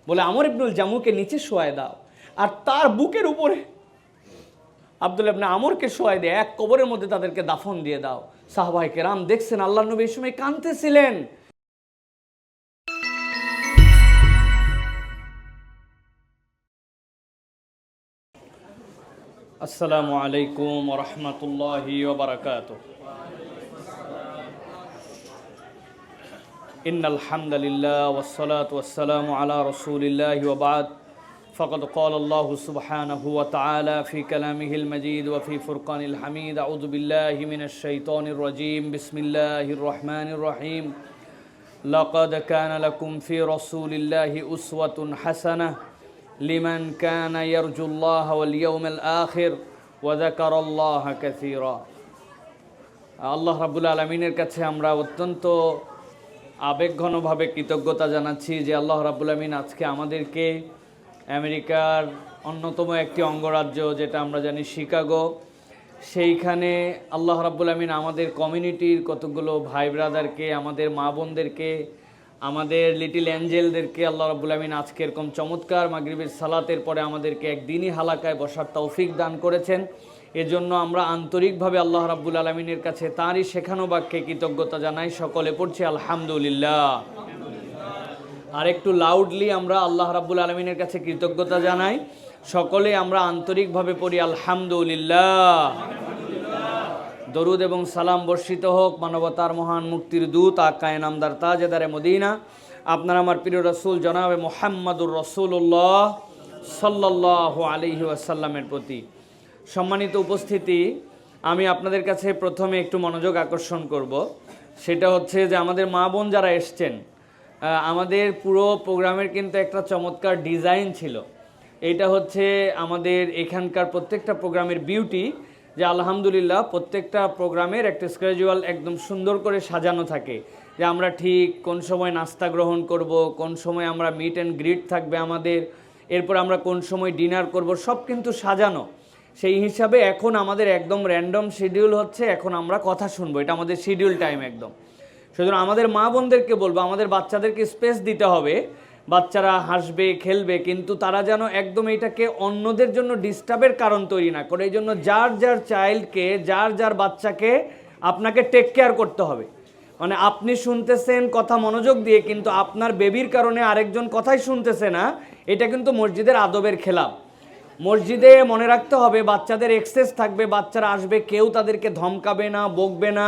বলে আমর ইবনুল জামুকে নিচে শোয়ায় দাও, আর তার বুকের উপরে আব্দুল্লাহ ইবনে আমরকে শোয়ায় দিয়ে এক কবরের মধ্যে তাদেরকে দাফন দিয়ে দাও। সাহাবায়ে কেরাম দেখছেন আল্লাহর নবী এই সময় কাঁদতেছিলেন। আসসালামু আলাইকুম ওয়া রাহমাতুল্লাহি ওয়া বারাকাতুহু। ইন্নাল হামদালিল্লাহ ওয়াস সালাতু ওয়াস সালামু আলা রাসূলিল্লাহি ওয়া বা'দ। فقد قال الله سبحانه وتعالى في كلامه المجيد وفي فرقانه الحميد. أعوذ بالله من الشيطان الرجيم. بسم الله الرحمن الرحيم. لقد كان لكم في رسول الله أسوة حسنة لمن كان يرجو الله واليوم الآخر وذكر الله كثيرا. আল্লাহ রাব্বুল আলামিনের কাছে আমরা অত্যন্ত আবেগঘনভাবে কৃতজ্ঞতা জানাচ্ছি যে আল্লাহ রাব্বুল আলামিন আজকে আমাদেরকে আমেরিকার অন্যতম একটি অঙ্গরাজ্য যেটা আমরা জানি শিকাগো, সেইখানে আল্লাহ রাব্বুল আমিন আমাদের কমিউনিটির কতগুলো ভাই ব্রাদারকে, আমাদের মা বোনদেরকে, আমাদের লিটিল অ্যাঞ্জেলদেরকে আল্লাহ রাব্বুল আমিন আজকে এরকম চমৎকার মাগরিবের সালাতের পরে আমাদেরকে একদিনই হালাকায় বসার তৌফিক দান করেছেন। এজন্য আমরা আন্তরিকভাবে আল্লাহ রাব্বুল আলামিনের কাছে তাঁরই শেখানো বাক্যে কৃতজ্ঞতা জানাই। সকলে পড়ছি আলহামদুলিল্লাহ। আর একটু লাউডলি আমরা আল্লাহ রাব্বুল আলামিনের কাছে কৃতজ্ঞতা জানাই। সকলে আমরা আন্তরিকভাবে পড়ি আলহামদুলিল্লাহ। দরুদ এবং সালাম বর্ষিত হোক মানবতার মহান মুক্তির দূত আকায়ে নামদার তাজেদারে মদিনা আপনার আমার প্রিয় রাসূল জনাবে মুহাম্মাদুর রাসূলুল্লাহ সাল্লাল্লাহু আলাইহি ওয়াসাল্লামের প্রতি। সম্মানিত উপস্থিতি, আমি আপনাদের কাছে প্রথমে একটু মনোযোগ আকর্ষণ করব। সেটা হচ্ছে যে আমাদের মা বোন যারা এসছেন, আমাদের পুরো প্রোগ্রামের কিন্তু একটা চমৎকার ডিজাইন ছিল। এটা হচ্ছে আমাদের এখানকার প্রত্যেকটা প্রোগ্রামের বিউটি, যে আলহামদুলিল্লাহ প্রত্যেকটা প্রোগ্রামের একটা স্কেজুয়াল একদম সুন্দর করে সাজানো থাকে, যে আমরা ঠিক কোন সময় নাস্তা গ্রহণ করব, কোন সময় আমরা মিট অ্যান্ড গ্রিট থাকবে আমাদের, এরপর আমরা কোন সময় ডিনার করব, সব কিন্তু সাজানো। সেই হিসাবে এখন আমাদের একদম র্যান্ডম শিডিউল হচ্ছে, এখন আমরা কথা শুনবো, এটা আমাদের শিডিউল টাইম একদম। সুতরাং আমাদের মা বোনদেরকে বলবো, আমাদের বাচ্চাদেরকে স্পেস দিতে হবে, বাচ্চারা হাসবে খেলবে, কিন্তু তারা যেন একদম এটাকে অন্যদের জন্য ডিস্টার্বের কারণ তৈরি না করে। এই জন্য যার যার চাইল্ডকে, যার যার বাচ্চাকে আপনাকে টেক কেয়ার করতে হবে। মানে আপনি শুনতেছেন কথা মনোযোগ দিয়ে, কিন্তু আপনার বেবির কারণে আরেকজন কথাই শুনতেছে না, এটা কিন্তু মসজিদের আদবের খেলাফ। মসজিদে মনে রাখতে হবে বাচ্চাদের এক্সেস থাকবে, বাচ্চারা আসবে, কেউ তাদেরকে ধমকাবে না, বকবে না,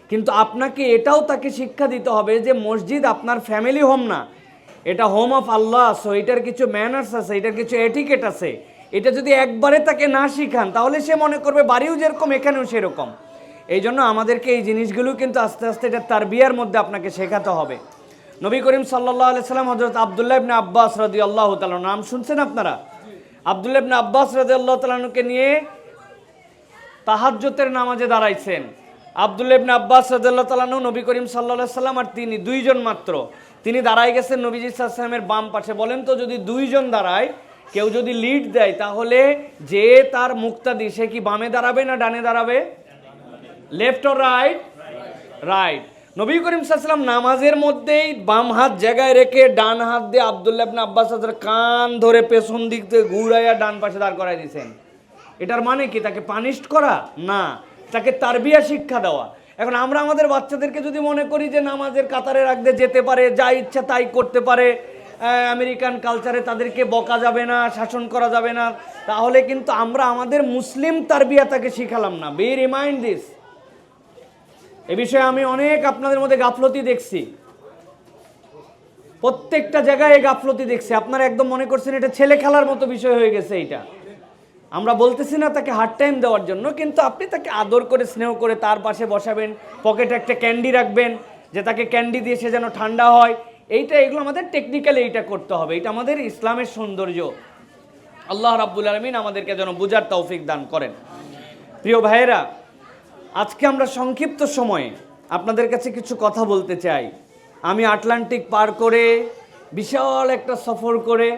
কিন্তু আপনাকে এটাও তাকে শিক্ষা দিতে হবে যে মসজিদ আপনার ফ্যামিলি হোম না, এটা হোম অফ আল্লাহ। সো এটার কিছু ম্যানার্স আছে, এটার কিছু এটিকেট আছে। এটা যদি একবারে তাকে না শিখান তাহলে সে মনে করবে বাড়িও যেরকম এখানেও সেরকম। এই জন্য আমাদেরকে এই জিনিসগুলো কিন্তু আস্তে আস্তে এটা তারবিয়ার মধ্যে আপনাকে শেখাতে হবে। নবী করিম সাল্লাল্লাহু আলাইহি সাল্লাম হযরত আব্দুল্লাহ ইবনে আব্বাস রাদিয়াল্লাহু তাআলা, নাম শুনছেন আপনারা? আব্দুল্লাহ ইবনে আব্বাস রাদিয়াল্লাহু তাআলাকে নিয়ে তাহাজ্জুদের নামাজে দাঁড়াইছেন। আব্দুল্লাহ ইবনে আব্বাস রাদিয়াল্লাহু তাআলা নবী করিম সাল্লাল্লাহু আলাইহি সাল্লাম আর তিনি দুইজন মাত্র। তিনি দাঁড়ায় গেছেন নবীজি সাল্লাল্লাহু আলাইহি সাল্লামের বাম পাশে। বলেন তো, যদি দুইজন দাঁড়ায়, কেউ যদি লিড দেয়, তাহলে যে তার মুক্তাদি সে কি বামে দাঁড়াবে না ডানে দাঁড়াবে? Left or right? Right. Nabi Karim সাল্লাল্লাহু আলাইহি সাল্লাম নামাজের মধ্যেই বাম হাত জায়গায় রেখে ডান হাত দিয়ে আব্দুল্লাহ ইবনে আব্বাস কান ধরে পেছন দিক থেকে ঘুরাইয়া ডান পাশে দাঁড় করাই দিয়েছেন। এটার মানে কি? তাকে পানিশড করা না, তাকে তারবিয়া শিক্ষা দেওয়া। এখন আমরা আমাদের বাচ্চাদেরকে যদি মনে করি যে নামাজের কাতারে রাখতে যেতে পারে, যা ইচ্ছা তাই করতে পারে, আমেরিকান কালচারে তাদেরকে বকা যাবে না, শাসন করা যাবে না, তাহলে কিন্তু আমরা আমাদের মুসলিম তারবিয়া তাকে শিখালাম না। B remind this. এ বিষয়ে আমি অনেক আপনাদের মধ্যে গাফলতি দেখছি, প্রত্যেকটা জায়গায় গাফলতি দেখছি। আপনারা একদম মনে করছেন এটা ছেলে খেলার মতো বিষয় হয়ে গেছে। এইটা আমরা বলতেছি না তাকে হার্ড টাইম দেওয়ার জন্য, কিন্তু আপনি তাকে আদর করে স্নেহ করে তার পাশে বসাবেন, পকেটে একটা ক্যান্ডি রাখবেন, যে তাকে ক্যান্ডি দিয়ে সে যেন ঠান্ডা হয়। এগুলো আমাদের টেকনিক্যালি এইটা করতে হবে। এটা আমাদের ইসলামের সৌন্দর্য। আল্লাহ রাব্বুল আলামিন আমাদেরকে যেন বুঝার তৌফিক দান করেন। প্রিয় ভাইয়েরা, আজকে আমরা সংক্ষিপ্ত সময়ে আপনাদের কাছে কিছু কথা বলতে চাই। আমি আটলান্টিক পার করে বিশাল একটা সফর করে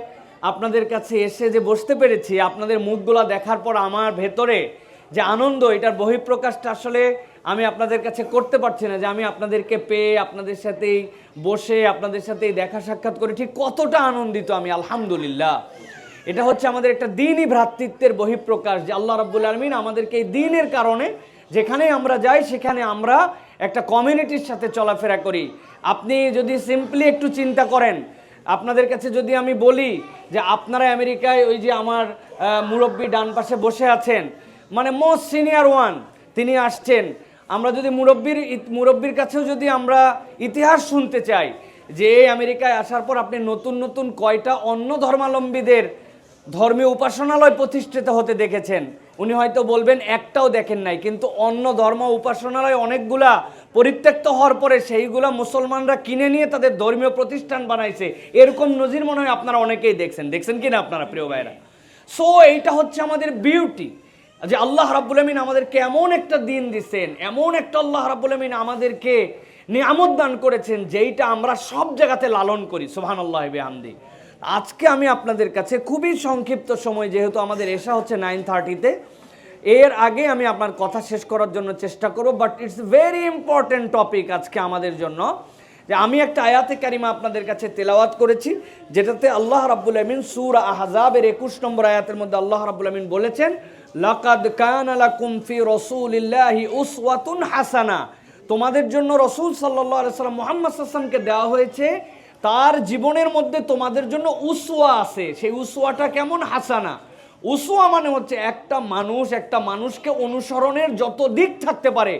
আপনাদের কাছে এসে যে বসতে পেরেছি, আপনাদের মুখগুলা দেখার পর আমার ভেতরে যে আনন্দ, এটার বহিঃপ্রকাশটা আসলে আমি আপনাদের কাছে করতে পারছি না, যে আমি আপনাদেরকে পেয়ে আপনাদের সাথেই বসে আপনাদের সাথেই দেখা সাক্ষাৎ করে ঠিক কতটা আনন্দিত আমি, আলহামদুলিল্লাহ। এটা হচ্ছে আমাদের একটা দ্বীনি ভ্রাতৃত্বের বহিঃপ্রকাশ, যে আল্লাহ রাব্বুল আলামিন আমাদেরকে এই দ্বীনের কারণে যেখানে আমরা যাই সেখানে আমরা একটা কমিউনিটির সাথে চলাফেরা করি। আপনি যদি সিম্পলি একটু চিন্তা করেন, আপনাদের কাছে যদি আমি বলি যে আপনারা আমেরিকায় ওই যে আমার মুরব্বী ডান পাশে বসে আছেন, মানে মোস্ট সিনিয়র ওয়ান, তিনি আসছেন। আমরা যদি মুরব্বীর কাছেও যদি আমরা ইতিহাস শুনতে চাই যে আমেরিকায় আসার পর আপনি নতুন নতুন কয়টা অন্য ধর্মাবলম্বীদের ধর্মীয় উপাসনালয় প্রতিষ্ঠিত হতে দেখেছেন, উনি হয়তো বলবেন একটাও দেখেন নাই। কিন্তু অন্য ধর্ম উপাসনালয় অনেকগুলা পরিত্যক্ত হওয়ার পরে সেইগুলা মুসলমানরা কিনে নিয়ে তাদের ধর্মীয় প্রতিষ্ঠান বানাইছে, এরকম নজির মনে হয় আপনারা অনেকেই দেখছেন কি না আপনারা প্রিয় ভাইরা? সো এইটা হচ্ছে আমাদের বিউটি, যে আল্লাহ রাব্বুল আমিন আমাদেরকে এমন একটা দিন দিচ্ছেন, এমন একটা আল্লাহ রাব্বুল আমিন আমাদেরকে নিয়ামত দান করেছেন যেইটা আমরা সব জায়গাতে লালন করি। সুবহানাল্লাহি বিহামদি। আজকে আমি আপনাদের কাছে খুবই সংক্ষিপ্ত সময়, যেহেতু আমাদের এশা হচ্ছে 9:30-তে, এর আগে আমি আপনার কথা শেষ করার জন্য চেষ্টা করব, but it's very important topic আজকে আমাদের জন্য। যে আমি একটা আয়াতে কারিমা আপনাদের কাছে তেলাওয়াত করেছি, যেটাতে আল্লাহ রাব্বুল আমিন সূরা আহজাবের 21 নম্বর আয়াতের মধ্যে আল্লাহ রাব্বুল আমিন বলেছেন, লাকাদ কানা লাকুম ফি রাসূলিল্লাহি উসওয়াতুন হাসানা। তোমাদের জন্য রাসূল সাল্লাল্লাহু আলাইহি ওয়াসাল্লাম মুহাম্মদ সাল্লাল্লাহু আলাইহি ওয়াসাল্লামকে দেওয়া হয়েছে, তার জীবনের মধ্যে তোমাদের জন্য উসওয়া আছে। সেই উসওয়াটা কেমন? হাসানা। উসওয়া মানে হচ্ছে একটা মানুষকে অনুসরণের যত দিক থাকতে পারে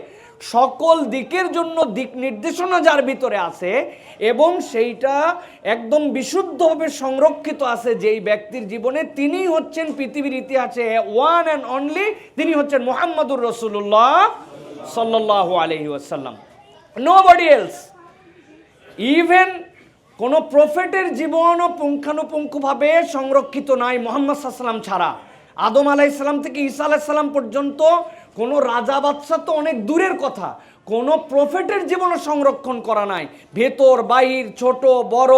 সকল দিকের জন্য দিক নির্দেশনা যার ভিতরে আছে, এবং সেইটা একদম বিশুদ্ধভাবে সংরক্ষিত আছে যেই ব্যক্তির জীবনে, তিনি হচ্ছেন পৃথিবীর ইতিহাসে ওয়ান অ্যান্ড অনলি, তিনি হচ্ছেন মুহাম্মদুর রাসূলুল্লাহ সাল্লাল্লাহু আলাইহি ওয়াসাল্লাম, নোবডি এলস। ইভেন কোনো প্রফেটের জীবনও পুঙ্খানুপুঙ্খভাবে সংরক্ষিত নাই মুহাম্মদ সাল্লাল্লাহু আলাইহি ওয়াসাল্লাম ছাড়া। আদম আলাইহিস সালাম থেকে ঈসা আলাইহিস সালাম পর্যন্ত কোনো রাজা বাদশা তো অনেক দূরের কথা, কোনো প্রফেটের জীবনও সংরক্ষণ করা নাই। ভেতর বাহির, ছোট বড়,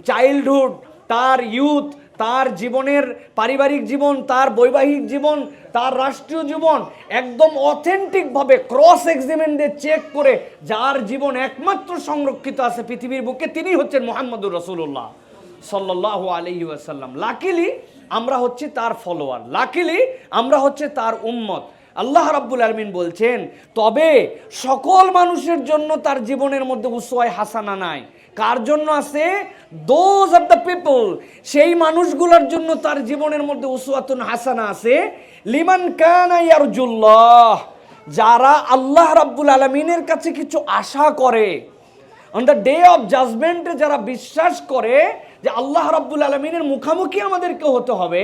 চাইল্ডহুড, তার ইউথ, তার জীবনের পারিবারিক জীবন, তার বৈবাহিক জীবন, তার রাষ্ট্রীয় জীবন, একদম অথেন্টিকভাবে ক্রস এক্সামিনে চেক করে যার জীবন একমাত্র সংরক্ষিত আছে পৃথিবীর বুকে, তিনি হচ্ছেন মুহাম্মদুর রাসূলুল্লাহ সাল্লাল্লাহু আলাইহি ওয়াসাল্লাম। লাকিলি আমরা হচ্ছি তার ফলোয়ার, লাকিলি আমরা হচ্ছে তার উম্মত। আল্লাহ রাব্বুল আলামিন বলছেন, তবে সকল মানুষের জন্য তার জীবনের মধ্যে উসওয়ায়ে হাসানা নাই। কার জন্য আছে? দোজ অফ দ্য পিপল, সেই মানুষগুলোর জন্য তার জীবনের মধ্যে উসওয়াতুন হাসানা আছে। লিমান কানা ইয়ারজুল্লাহ, যারা আল্লাহ রাব্বুল আলামিনের কাছে কিছু আশা করে, অন দ্য ডে অফ জাজমেন্টে যারা বিশ্বাস করে যে আল্লাহ রাব্বুল আলামিনের মুখামুখি আমাদেরকে হতে হবে,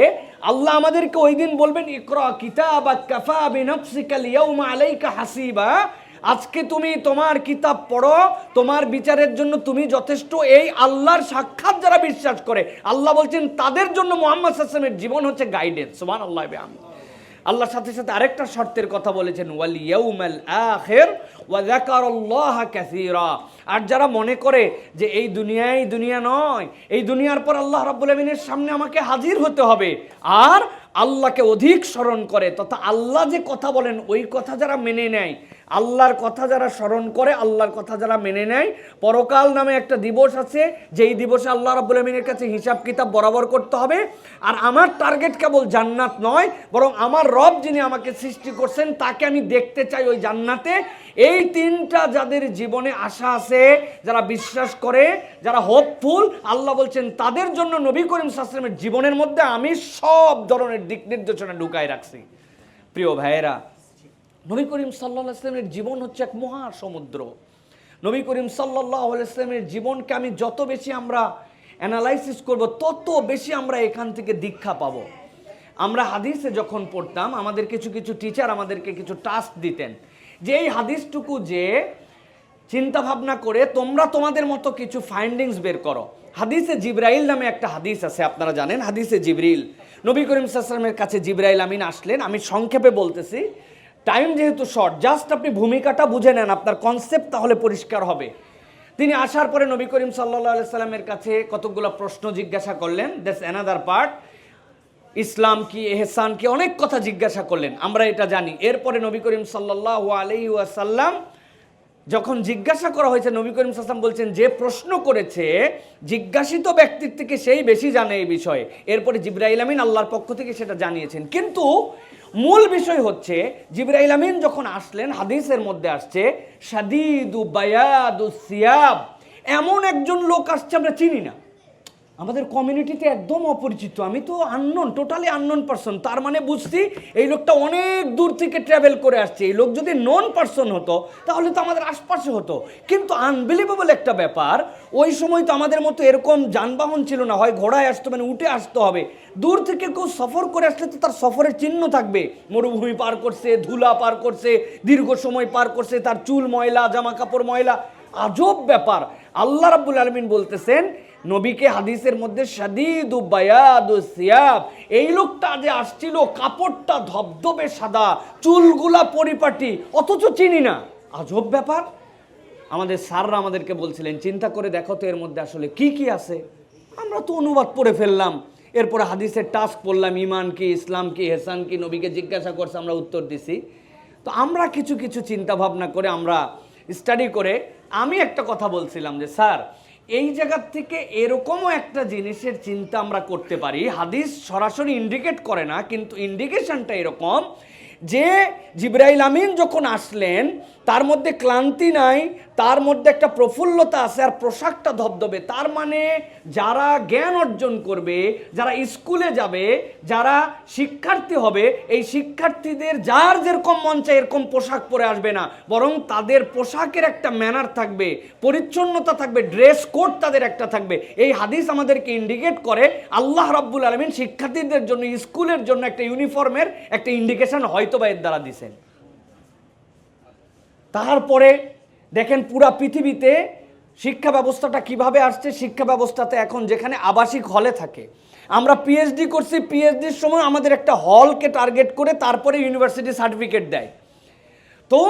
আল্লাহ আমাদেরকে ওই দিন বলবেন, ইকরা কিতাবাক কাফা বিনাফসিকাল ইয়াউমা আলাইকা হাসিবা, আজকে তুমি তোমার কিতাব পড়ো, তোমার বিচারের জন্য তুমি যথেষ্ট। এই আল্লাহর সাক্ষাৎ যারা বিশ্বাস করে, আল্লাহ বলছেন তাদের জন্য মুহাম্মদ সাল্লাল্লাহু আলাইহি ওয়াসাল্লামের জীবন হচ্ছে গাইডেন্স। সুবহানাল্লাহি বিহামদিহি। আল্লাহর সাথে সাথে আরেকটা শর্তের কথা বলেছেন, ওয়াল ইয়াউমাল আখির ওয়া যাকারাল্লাহা কাসীরা। আর যারা মনে করে যে এই দুনিয়া নয়, এই দুনিয়ার পর আল্লাহ রাব্বুল আমিনের সামনে আমাকে হাজির হতে হবে, আর আল্লাহকে অধিক স্মরণ করে, তথা আল্লাহ যে কথা বলেন ওই কথা যারা মেনে নেয়, আল্লাহর কথা যারা স্মরণ করে, আল্লাহর কথা যারা মেনে নেয়, পরকাল নামে একটা দিবস আছে, যেই দিবসে আল্লাহ রাব্বুল আমিনের কাছে হিসাব কিতাব বরাবর করতে হবে। আর আমার টার্গেট কেবল জান্নাত নয়, বরং আমার রব যিনি আমাকে সৃষ্টি করছেন তাকে আমি দেখতে চাই ওই জান্নাতে। এই তিনটা যাদের জীবনে আশা আছে, যারা বিশ্বাস করে, যারা হোপফুল, আল্লাহ বলছেন তাদের জন্য নবী করিম সাল্লাল্লাহু আলাইহি ওয়াসাল্লামের জীবনের মধ্যে আমি সব ধরনের দিক নির্দেশনা ঢুকাই রাখছি। প্রিয় ভাইয়েরা, নবী করিম সাল্লাল্লাহু আলাইহি ওয়াসাল্লামের জীবন হচ্ছে এক মহাসমুদ্র। নবী করিম সাল্লাল্লাহু আলাইহি ওয়াসাল্লামের জীবনকে আমি যত বেশি আমরা অ্যানালাইসিস করব, তত বেশি আমরা এখান থেকে দীক্ষা পাবো। আমরা হাদিসে যখন পড়তাম, আমাদের কিছু টিচার আমাদেরকে কিছু টাস্ক দিতেন, যে এই হাদিসটুকু যে চিন্তা ভাবনা করে তোমরা তোমাদের মতো কিছু ফাইন্ডিংস বের করো। হাদিসে জিবরাইল নামে একটা হাদিস আছে, আপনারা জানেন। হাদিসে জিবরিল, নবী করিম সাল্লাল্লাহু আলাইহি ওয়াসাল্লামের কাছে জিবরাইল আমিন আসলেন। আমি সংক্ষেপে বলতেছি, টাইম যেহেতু শর্ট, জাস্ট আপনি ভূমিকাটা বুঝে নেন, আপনার কনসেপ্ট তাহলে পরিষ্কার হবে। তিনি আসার পরে নবী করিম সাল্লাল্লাহু আলাইহি সাল্লামের কাছে কতগুলো প্রশ্ন জিজ্ঞাসা করলেন। That's another part. ইসলাম কি, এহসান কি, অনেক কথা জিজ্ঞাসা করলেন, আমরা এটা জানি। এরপরে নবী করিম সাল্লাল্লাহু আলাইহি ওয়াসাল্লাম যখন জিজ্ঞাসা করা হয়েছে, নবী করিম সাল্লাল্লাহু আলাইহি ওয়াসাল্লাম বলছেন যে প্রশ্ন করেছে জিজ্ঞাসিত ব্যক্তির থেকে সেই বেশি জানে এই বিষয়ে। এরপরে জিবরাইল আমিন আল্লাহর পক্ষ থেকে সেটা জানিয়েছেন। কিন্তু মূল বিষয় হচ্ছে জিবরাইল আমিন যখন আসলেন, হাদিসের মধ্যে আসছে শাদীদু বায়াদুস সিয়াব, এমন একজন লোক আসছে আমরা চিনি না, আমাদের কমিউনিটিতে একদম অপরিচিত, আমি তো আননোন, টোটালি আননোন পারসন। তার মানে বুঝছি এই লোকটা অনেক দূর থেকে ট্রাভেল করে আসছে। এই লোক যদি নন পারসন হতো তাহলে তো আমাদের আশপাশে হতো, কিন্তু আনবিলিভেবল একটা ব্যাপার, ওই সময় তো আমাদের মতো এরকম যানবাহন ছিল না, হয় ঘোড়ায় আসতো, মানে উঠে আসতে হবে। দূর থেকে কেউ সফর করে আসলে তো তার সফরের চিহ্ন থাকবে, মরুভূমি পার করছে, ধুলা পার করছে, দীর্ঘ সময় পার করছে, তার চুল ময়লা, জামা কাপড় ময়লা, আজব ব্যাপার। আল্লাহ রাব্বুল আলামিন বলতেছেন নবীকে হাদিসের মধ্যে শাদীদু বায়াদুস সিয়াব, এই লোকটা যে আসছিল কাপড়টা ধবধবে সাদা, চুলগুলা পরিপাটি, অথচ চিনি না। আজব ব্যাপার। আমাদের স্যাররা আমাদেরকে বলছিলেন চিন্তা করে দেখো তো এর মধ্যে আসলে কি কি আছে। আমরা তো অনুবাদ পড়ে ফেললাম, এরপরে হাদিসের টাস্ক পড়লাম, ইমান কি, ইসলাম কি, এহসান কি, নবীকে জিজ্ঞাসা করছে, আমরা উত্তর দিছি। তো আমরা কিছু কিছু চিন্তা ভাবনা করে, আমরা স্টাডি করে, আমি একটা কথা বলছিলাম যে স্যার এই জায়গার থেকে এরকমও একটা জিনিসের চিন্তা আমরা করতে পারি, হাদিস সরাসরি ইন্ডিকেট করে না, কিন্তু ইন্ডিকেশনটা এরকম যে জিবরাইল আমিন যখন আসলেন তার মধ্যে ক্লান্তি নাই, তার মধ্যে একটা প্রফুল্লতা আছে, আর পোশাকটা ধবধবে। তার মানে যারা জ্ঞান অর্জন করবে, যারা স্কুলে যাবে, যারা শিক্ষার্থী হবে, এই শিক্ষার্থীদের যার যেরকম মন চায় এরকম পোশাক পরে আসবে না, বরং তাদের পোশাকের একটা ম্যানার থাকবে, পরিচ্ছন্নতা থাকবে, ড্রেস কোড তাদের একটা থাকবে। এই হাদিস আমাদেরকে ইন্ডিকেট করে আল্লাহ রাব্বুল আলামিন শিক্ষার্থীদের জন্য, স্কুলের জন্য একটা ইউনিফর্মের একটা ইন্ডিকেশন হয়তো বা এর দ্বারা দিছেন। তারপরে দেখেন পুরা পৃথিবীতে শিক্ষা ব্যবস্থাটা কিভাবে আসছে। শিক্ষা ব্যবস্থাতে এখন যেখানে আবাসিক হলে থাকে, আমরা পিএইচডি করছি, পিএইচডির সময় আমাদের একটা হলকে টার্গেট করে তারপরে ইউনিভার্সিটি সার্টিফিকেট দেয়। তো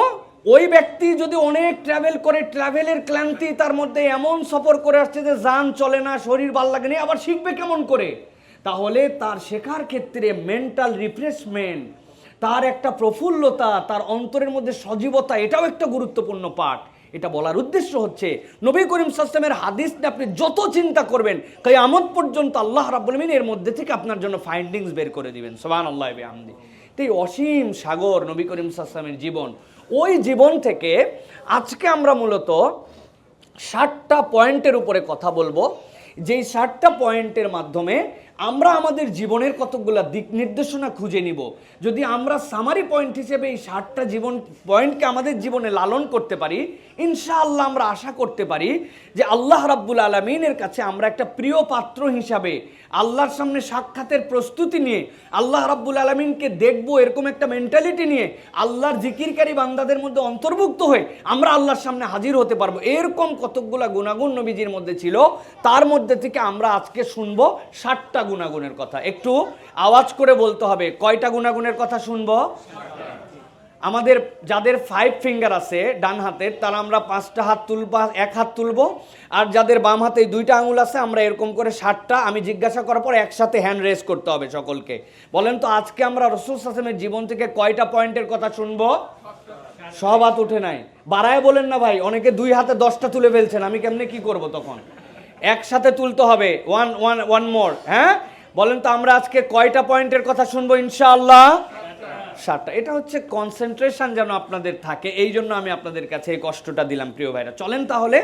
ওই ব্যক্তি যদি অনেক ট্রাভেল করে, ট্রাভেলের ক্লান্তি তার মধ্যে, এমন সফর করে আসছে যে যান চলে না, শরীর ভাল লাগে না, আবার শিখবে কেমন করে? তাহলে তার শেখার ক্ষেত্রে মেন্টাল রিফ্রেশমেন্ট, তার একটা প্রফুল্লতা, তার অন্তরের মধ্যে সজীবতা, এটাও একটা গুরুত্বপূর্ণ পার্ট। এটা বলার উদ্দেশ্য হচ্ছে নবী করিম সাল্লাল্লাহু আলাইহি ওয়াসাল্লামের হাদিস নিয়ে আপনি যত চিন্তা করবেন কিয়ামত পর্যন্ত আল্লাহ রাব্বুল আলামিন এর মধ্যে থেকে আপনার জন্য ফাইন্ডিংস বের করে দিবেন। সুবহানাল্লাহি ওয়া বিহামদি। এই অসীম সাগর নবী করিম সাল্লাল্লাহু আলাইহি ওয়াসাল্লামের জীবন, ওই জীবন থেকে আজকে আমরা মূলত 60টা পয়েন্টের উপরে কথা বলবো, যেই 60টা পয়েন্টের মাধ্যমে আমরা আমাদের জীবনের কতগুলো দিক নির্দেশনা খুঁজে নিব। যদি আমরা সামারি পয়েন্ট হিসেবে এই 60টা জীবন পয়েন্টকে আমাদের জীবনে লালন করতে পারি, ইনশাআল্লাহ আমরা আশা করতে পারি যে আল্লাহ রাব্বুল আলামিনের কাছে আমরা একটা প্রিয় পাত্র হিসাবে আল্লাহর সামনে সাক্ষাতের প্রস্তুতি নিয়ে, আল্লাহ রাব্বুল আলামিনকে দেখবো এরকম একটা মেন্টালিটি নিয়ে, আল্লাহর জিকিরকারী বান্দাদের মধ্যে অন্তর্ভুক্ত হয়ে আমরা আল্লাহর সামনে হাজির হতে পারবো। এরকম কতকগুলা গুণাগুণ নবীজির মধ্যে ছিল, তার মধ্যে থেকে আমরা আজকে শুনবো 60টা গুণাগুণের কথা। একটু আওয়াজ করে বলতে হবে, কয়টা গুণাগুণের কথা শুনবো? আমাদের যাদের 5 ফিঙ্গার আছে ডান হাতের, তারা আমরা 5টা হাত তুলবো, এক হাত তুলবো। আর যাদের বাম হাতে 2টা আঙুল আছে, আমরা এরকম করে 60টা, আমি জিজ্ঞাসা করার পর একসাথে হ্যান্ড রেজ করতে হবে সকলকে। বলেন তো আজকে আমরা রাসূল সাল্লাল্লাহু আলাইহি ওয়াসাল্লামের জীবন থেকে কয়টা পয়েন্টের কথা শুনবো? সব হাত উঠে নাই, বাড়ায় বলেন না ভাই, অনেকে 2 হাতে 10টা তুলে ফেলছেন, আমি কেমনে কি করব তখন? একসাথে তুলতে হবে, ওয়ান মোর। হ্যাঁ বলেন তো আমরা আজকে কয়টা পয়েন্টের কথা শুনবো ইনশাআল্লাহ? 60টা। এটা হচ্ছে কনসেন্ট্রেশন যেন আপনাদের থাকে, এই জন্য আমি আপনাদের কাছে এই কষ্টটা দিলাম প্রিয় ভাইরা। চলেন তাহলে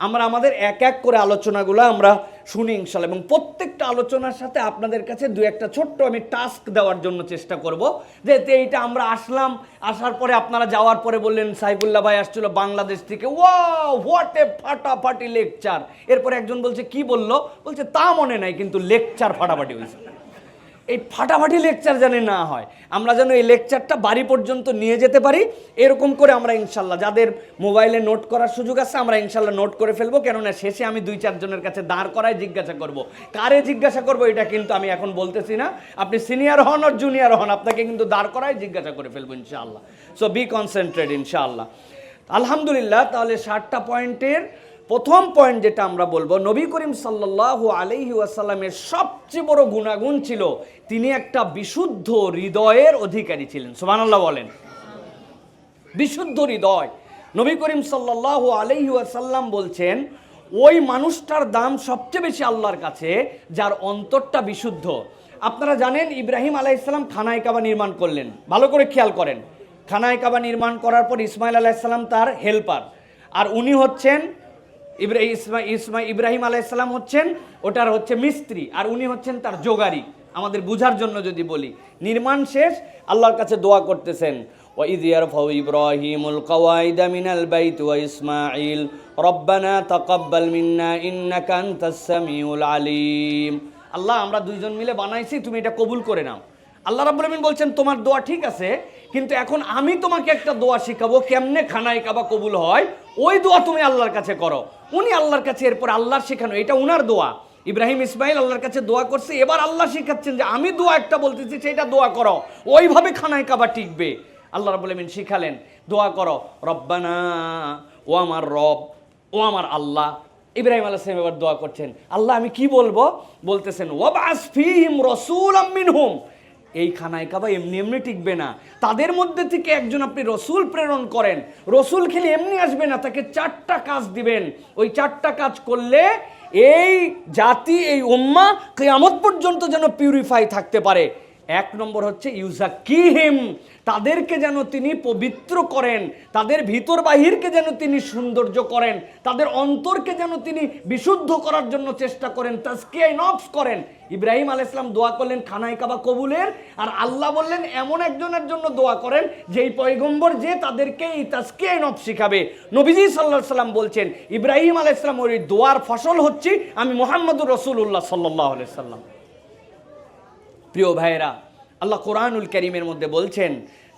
আমরা আমাদের এক এক করে আলোচনাগুলো আমরা শুনি ইনশাআল্লাহ, এবং প্রত্যেকটা আলোচনার সাথে আপনাদের কাছে 2-1টা ছোট্ট আমি টাস্ক দেওয়ার জন্য চেষ্টা করব, যেহেতু এইটা আমরা আসলাম, আসার পরে আপনারা যাওয়ার পরে বললেন সাইফুল্লাহ ভাই আসছিল বাংলাদেশ থেকে, ওয়াও হোয়াট এ ফাটাফাটি লেকচার। এরপরে একজন বলছে কি বললো, বলছে তা মনে নাই, কিন্তু লেকচার ফাটাফাটি হয়েছে। এই ফাটাফাটি লেকচার যেন না হয়, আমরা যেন এই লেকচারটা বাড়ি পর্যন্ত নিয়ে যেতে পারি, এরকম করে আমরা ইনশাল্লাহ, যাদের মোবাইলে নোট করার সুযোগ আছে আমরা ইনশাল্লাহ নোট করে ফেলবো। কেননা শেষে আমি 2-4 জনের কাছে দাঁড় করায় জিজ্ঞাসা করব, কারে জিজ্ঞাসা করব এটা কিন্তু আমি এখন বলতেছি না, আপনি সিনিয়র হন আর জুনিয়র হন, আপনাকে কিন্তু দাঁড় করায় জিজ্ঞাসা করে ফেলবো ইনশাআল্লাহ। সো বি কনসেন্ট্রেট ইনশাআল্লাহ। আলহামদুলিল্লাহ, তাহলে 60টা পয়েন্টের প্রথম পয়েন্ট যেটা আমরা বলবো, নবী করিম সাল্লাল্লাহু আলাইহি ওয়াসাল্লামের সবচেয়ে বড় গুণাগুণ ছিল তিনি একটা বিশুদ্ধ হৃদয়ের অধিকারী ছিলেন। সুবহানাল্লাহ বলেন। বিশুদ্ধ হৃদয়। নবী করিম সাল্লাল্লাহু আলাইহি ওয়াসাল্লাম বলছেন ওই মানুষটার দাম সবচেয়ে বেশি আল্লাহর কাছে যার অন্তরটা বিশুদ্ধ। আপনারা জানেন ইব্রাহিম আলাইহিস সালাম খানায়ে কাবা নির্মাণ করলেন, ভালো করে খেয়াল করেন। খানায়ে কাবা নির্মাণ করার পর ইসমাইল আলাইহিস সালাম তার হেল্পার, আর উনি হচ্ছেন ইব্রাহিম আলাইহিস সালাম হচ্ছেন ওটার হচ্ছে মিস্ত্রি, আর উনি হচ্ছেন তার যোগারি। আমাদের বুঝার জন্য যদি বলি, নির্মাণ শেষ, আল্লাহর কাছে দোয়া করতেছেন, وَإِذْ يَرْفَعُ إِبْرَاهِيمُ الْقَوَاعِدَ مِنَ الْبَيْتِ وَإِسْمَاعِيلُ رَبَّنَا تَقَبَّلْ مِنَّا إِنَّكَ أَنْتَ السَّمِيعُ الْعَلِيمُ। আল্লাহ আমরা দুইজন মিলে বানাইছি, তুমি এটা কবুল করে নাও। আল্লাহ রাব্বুল আমিন বলছেন তোমার দোয়া ঠিক আছে, কিন্তু এখন আমি তোমাকে একটা দোয়া শিখাবো কেমনে খানায়ে কাবা কবুল হয়, ওই দোয়া তুমি আল্লাহর কাছে করো। উনি আল্লাহর কাছে এরপর আল্লাহর শেখানো, এটা উনার দোয়া। ইব্রাহিম ইসমাইল আল্লাহর কাছে দোয়া করছে, এবার আল্লাহ শিখাচ্ছেন যে আমি দোয়া একটা বলতেছি সেটা দোয়া করো, ওইভাবে খানায়ে কাবা টিকবে। আল্লাহ রাব্বুল আমিন শিখালেন দোয়া করো, রব্বানা, ও আমার রব, ও আমার আল্লাহ। ইব্রাহিম আলাইহিস সালাম এবার দোয়া করছেন, আল্লাহ আমি কি বলবো? বলতেছেন ওয়াবআস ফীহিম রাসূলাম মিনহুম। এই খানায়ে কাবা এমনি এমনি টিকবে না, তাদের মধ্যে থেকে একজন আপনি রসুল প্রেরণ করেন। রসুল খেলে এমনি আসবে না, তাকে 4টা কাজ দিবেন। ওই 4টা কাজ করলে এই জাতি, এই উম্মাহ কিয়ামত পর্যন্ত যেন পিউরিফাই থাকতে পারে। 1 নম্বর হচ্ছে ইউজাক্কিহিম, তাদেরকে যেন তিনি পবিত্র করেন, তাদের ভিতর বাহিরকে যেন তিনি সৌন্দর্য করেন, তাদের অন্তরকে যেন তিনি বিশুদ্ধ করার জন্য চেষ্টা করেন, তাজকিয়া নফস করেন। ইব্রাহিম আলাইহিস সালাম দোয়া করলেন খানায়ে কাবা কবুলের, আর আল্লাহ বললেন এমন একজনের জন্য দোয়া করেন যেই পয়গম্বর যে তাদেরকে এই তাজকিয়া নফস শিখাবে। নবীজি সাল্লাল্লাহু আলাইহি সাল্লাম বলছেন ইব্রাহিম আলাইহিস সালাম ওই দোয়ার ফসল হচ্ছে আমি মুহাম্মদুর রাসূলুল্লাহ সাল্লাল্লাহু আলাইহি সাল্লাম। প্রিয় ভাইয়েরা, আল্লাহ কোরআনুল কারীমের মধ্যে বলছেন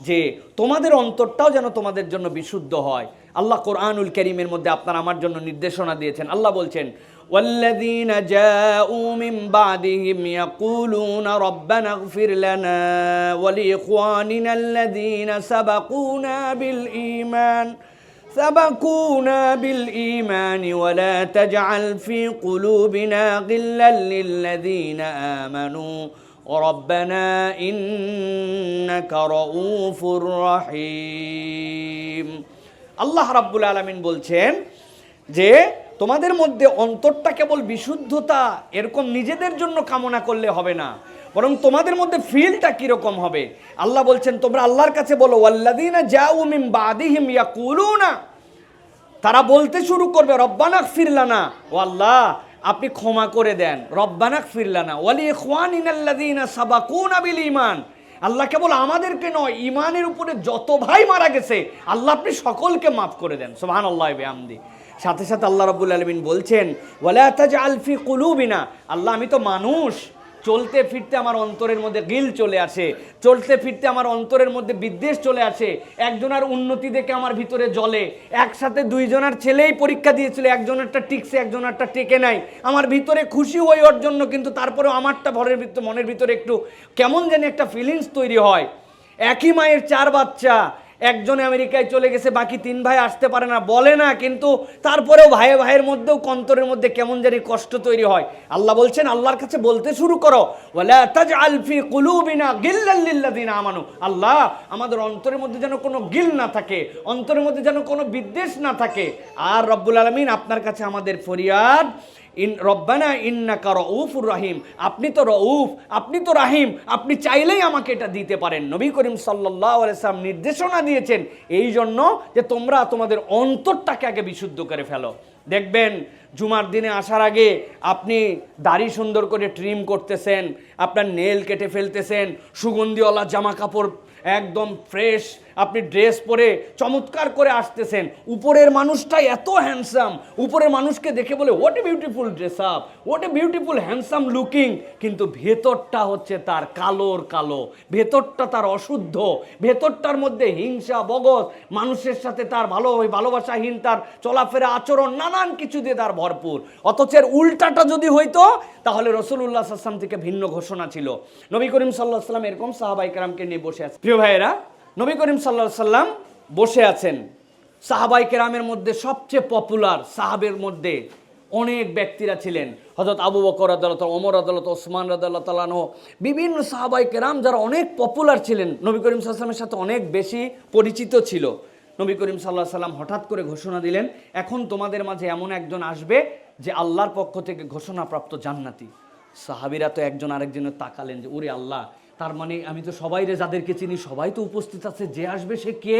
যে তোমাদের অন্তরটাও যেন তোমাদের জন্য বিশুদ্ধ হয়। আল্লাহ কোরআনুল কারীমের মধ্যে আপনার আমার জন্য নির্দেশনা দিয়েছেন। আল্লাহ বলছেন ওয়াল্লাযীনা জাউ মিন বাদিহিম ইয়াকুলুনা রাব্বানা ইগফির লানা ওয়া লিইখওয়ানিনা আল্লাযীনা সাবাকুনা বিল ঈমান ওয়া লা তাজআল ফি কুলুবিনা গিল্লাল লিল্লাযীনা আমানু রব্বানা ইন্নাকা রাউফুর রহিম। আল্লাহ রাব্বুল আলামিন বলছেন যে তোমাদের মধ্যে অন্তরটা কেবল বিশুদ্ধতা এরকম নিজেদের জন্য কামনা করলে হবে না, বরং তোমাদের মধ্যে ফিলটা কিরকম হবে। আল্লাহ বলছেন তোমরা আল্লাহর কাছে বলো ওয়াল্লাযীনা জাউ মিন বাদিহিম ইয়াকুলুনা, তারা বলতে শুরু করবে রব্বানা ইগফির লানা, ও আল্লাহ আপনি ক্ষমা করে দেন, রব্বানা ইগফির লানা ওয়া লিইখওয়ানিনাল্লাযীনা সাবাকুনা বিল ঈমান। আল্লাহ কেবল আমাদেরকে নয়, ঈমানের উপরে যত ভাই মারা গেছে আল্লাহ আপনি সকলকে মাফ করে দেন। সুবহানাল্লাহি ওয়া বিহামদি। সাথে সাথে আল্লাহ রাব্বুল আলামিন বলছেন ওয়ালা তাজআল ফি কুলুবিনা, আল্লাহ আমি তো মানুষ, চলতে ফিরতে আমার অন্তরের মধ্যে গিল চলে আসে, চলতে ফিরতে আমার অন্তরের মধ্যে বিদ্বেষ চলে আসে, একজনের উন্নতি দেখে আমার ভিতরে জ্বলে, একসাথে দুইজনের ছেলেই পরীক্ষা দিয়েছিল, একজনেরটা টিকছে একজনেরটা টেকে নাই, আমার ভিতরে খুশি হই ওর জন্য, কিন্তু তারপরেও আমারটা মনের ভিতরে একটু কেমন জানি একটা ফিলিংস তৈরি হয়। একই মায়ের 4 বাচ্চা, একজন আমেরিকায় চলে গেছে, বাকি 3 ভাই আসতে পারে না, বলে না, কিন্তু তারপরেও ভাইয়ের মধ্যেও অন্তরের মধ্যে কেমন জানি কষ্ট তৈরি হয়। আল্লাহ বলছেন আল্লাহর কাছে বলতে শুরু করো ওয়ালা তাজআল ফি কুলুবিনা গিল্লাল লিল্লাযিনা আমানু, আল্লাহ আমাদের অন্তরের মধ্যে যেন কোনো গিল না থাকে, অন্তরের মধ্যে যেন কোনো বিদ্বেষ না থাকে। আর রব্বুল আলামিন আপনার কাছে আমাদের ফরিয়াদ রব্বানা ইন্নাকা রাউফুর রহিম, আপনি তো রউফ, আপনি তো রাহিম, আপনি চাইলেই আমাকে এটা দিতে পারেন। নবী করিম সাল্লাল্লাহু আলাইহি সাল্লাম নির্দেশনা দিয়েছেন এই জন্য যে তোমরা তোমাদের অন্তরটাকে আগে বিশুদ্ধ করে ফেলো। দেখবেন জুমার দিনে আসার আগে আপনি দাড়ি সুন্দর করে ট্রিম করতেছেন, আপনার নেল কেটে ফেলতেছেন, সুগন্ধিওয়ালা জামা কাপড় একদম ফ্রেশ আপনি ড্রেস পরে চমৎকার করে আসতেছেন, উপরের মানুষটা এত হ্যান্ডসাম, উপরের মানুষকে দেখে বলে what a beautiful dress up, what a beautiful handsome looking, কিন্তু ভেতরটা হচ্ছে তার কালোর কালো, ভেতরটা তার অশুদ্ধ, ভেতরটার মধ্যে হিংসা বগস, মানুষের সাথে তার ভালোবাসাহীন তার চলাফেরা আচরণ নানান কিছু দিয়ে তার ভরপুর। অথচ এর উল্টাটা যদি হইতো তাহলে রাসূলুল্লাহ সাল্লাল্লাহু আলাইহি ওয়াসাল্লাম থেকে ভিন্ন ঘোষণা ছিল। নবী করিম সাল্লাল্লাহু আলাইহি ওয়াসাল্লাম এরকম সাহাবায়ে কেরামকে নিয়ে বসে আছে। প্রিয় ভাইয়েরা, নবী করিম সাল্লাল্লাহু আলাইহি ওয়াসাল্লাম বসে আছেন, সাহাবাই কেরামের মধ্যে সবচেয়ে পপুলার সাহাবের মধ্যে অনেক ব্যক্তিরা ছিলেন। হযরত আবু বকর রাদিয়াল্লাহু তাআলা, ওমর রাদিয়াল্লাহু তাআলা, ওসমান রাদিয়াল্লাহু তাআলা আনহু, বিভিন্ন সাহাবাই কেরাম যারা অনেক পপুলার ছিলেন, নবী করিম সাল্লাল্লাহু আলাইহি ওয়াসাল্লামের সাথে অনেক বেশি পরিচিত ছিল। নবী করিম সাল্লাল্লাহু আলাইহি ওয়াসাল্লাম হঠাৎ করে ঘোষণা দিলেন, এখন তোমাদের মাঝে এমন একজন আসবে যে আল্লাহর পক্ষ থেকে ঘোষণাপ্রাপ্ত জান্নাতি। সাহাবীরা তো একজন আরেকজনের তাকালেন যে ওরে আল্লাহ, তার মানে আমি তো সবাইরে যাদেরকে চিনি সবাই তো উপস্থিত আছে, যে আসবে সে কে?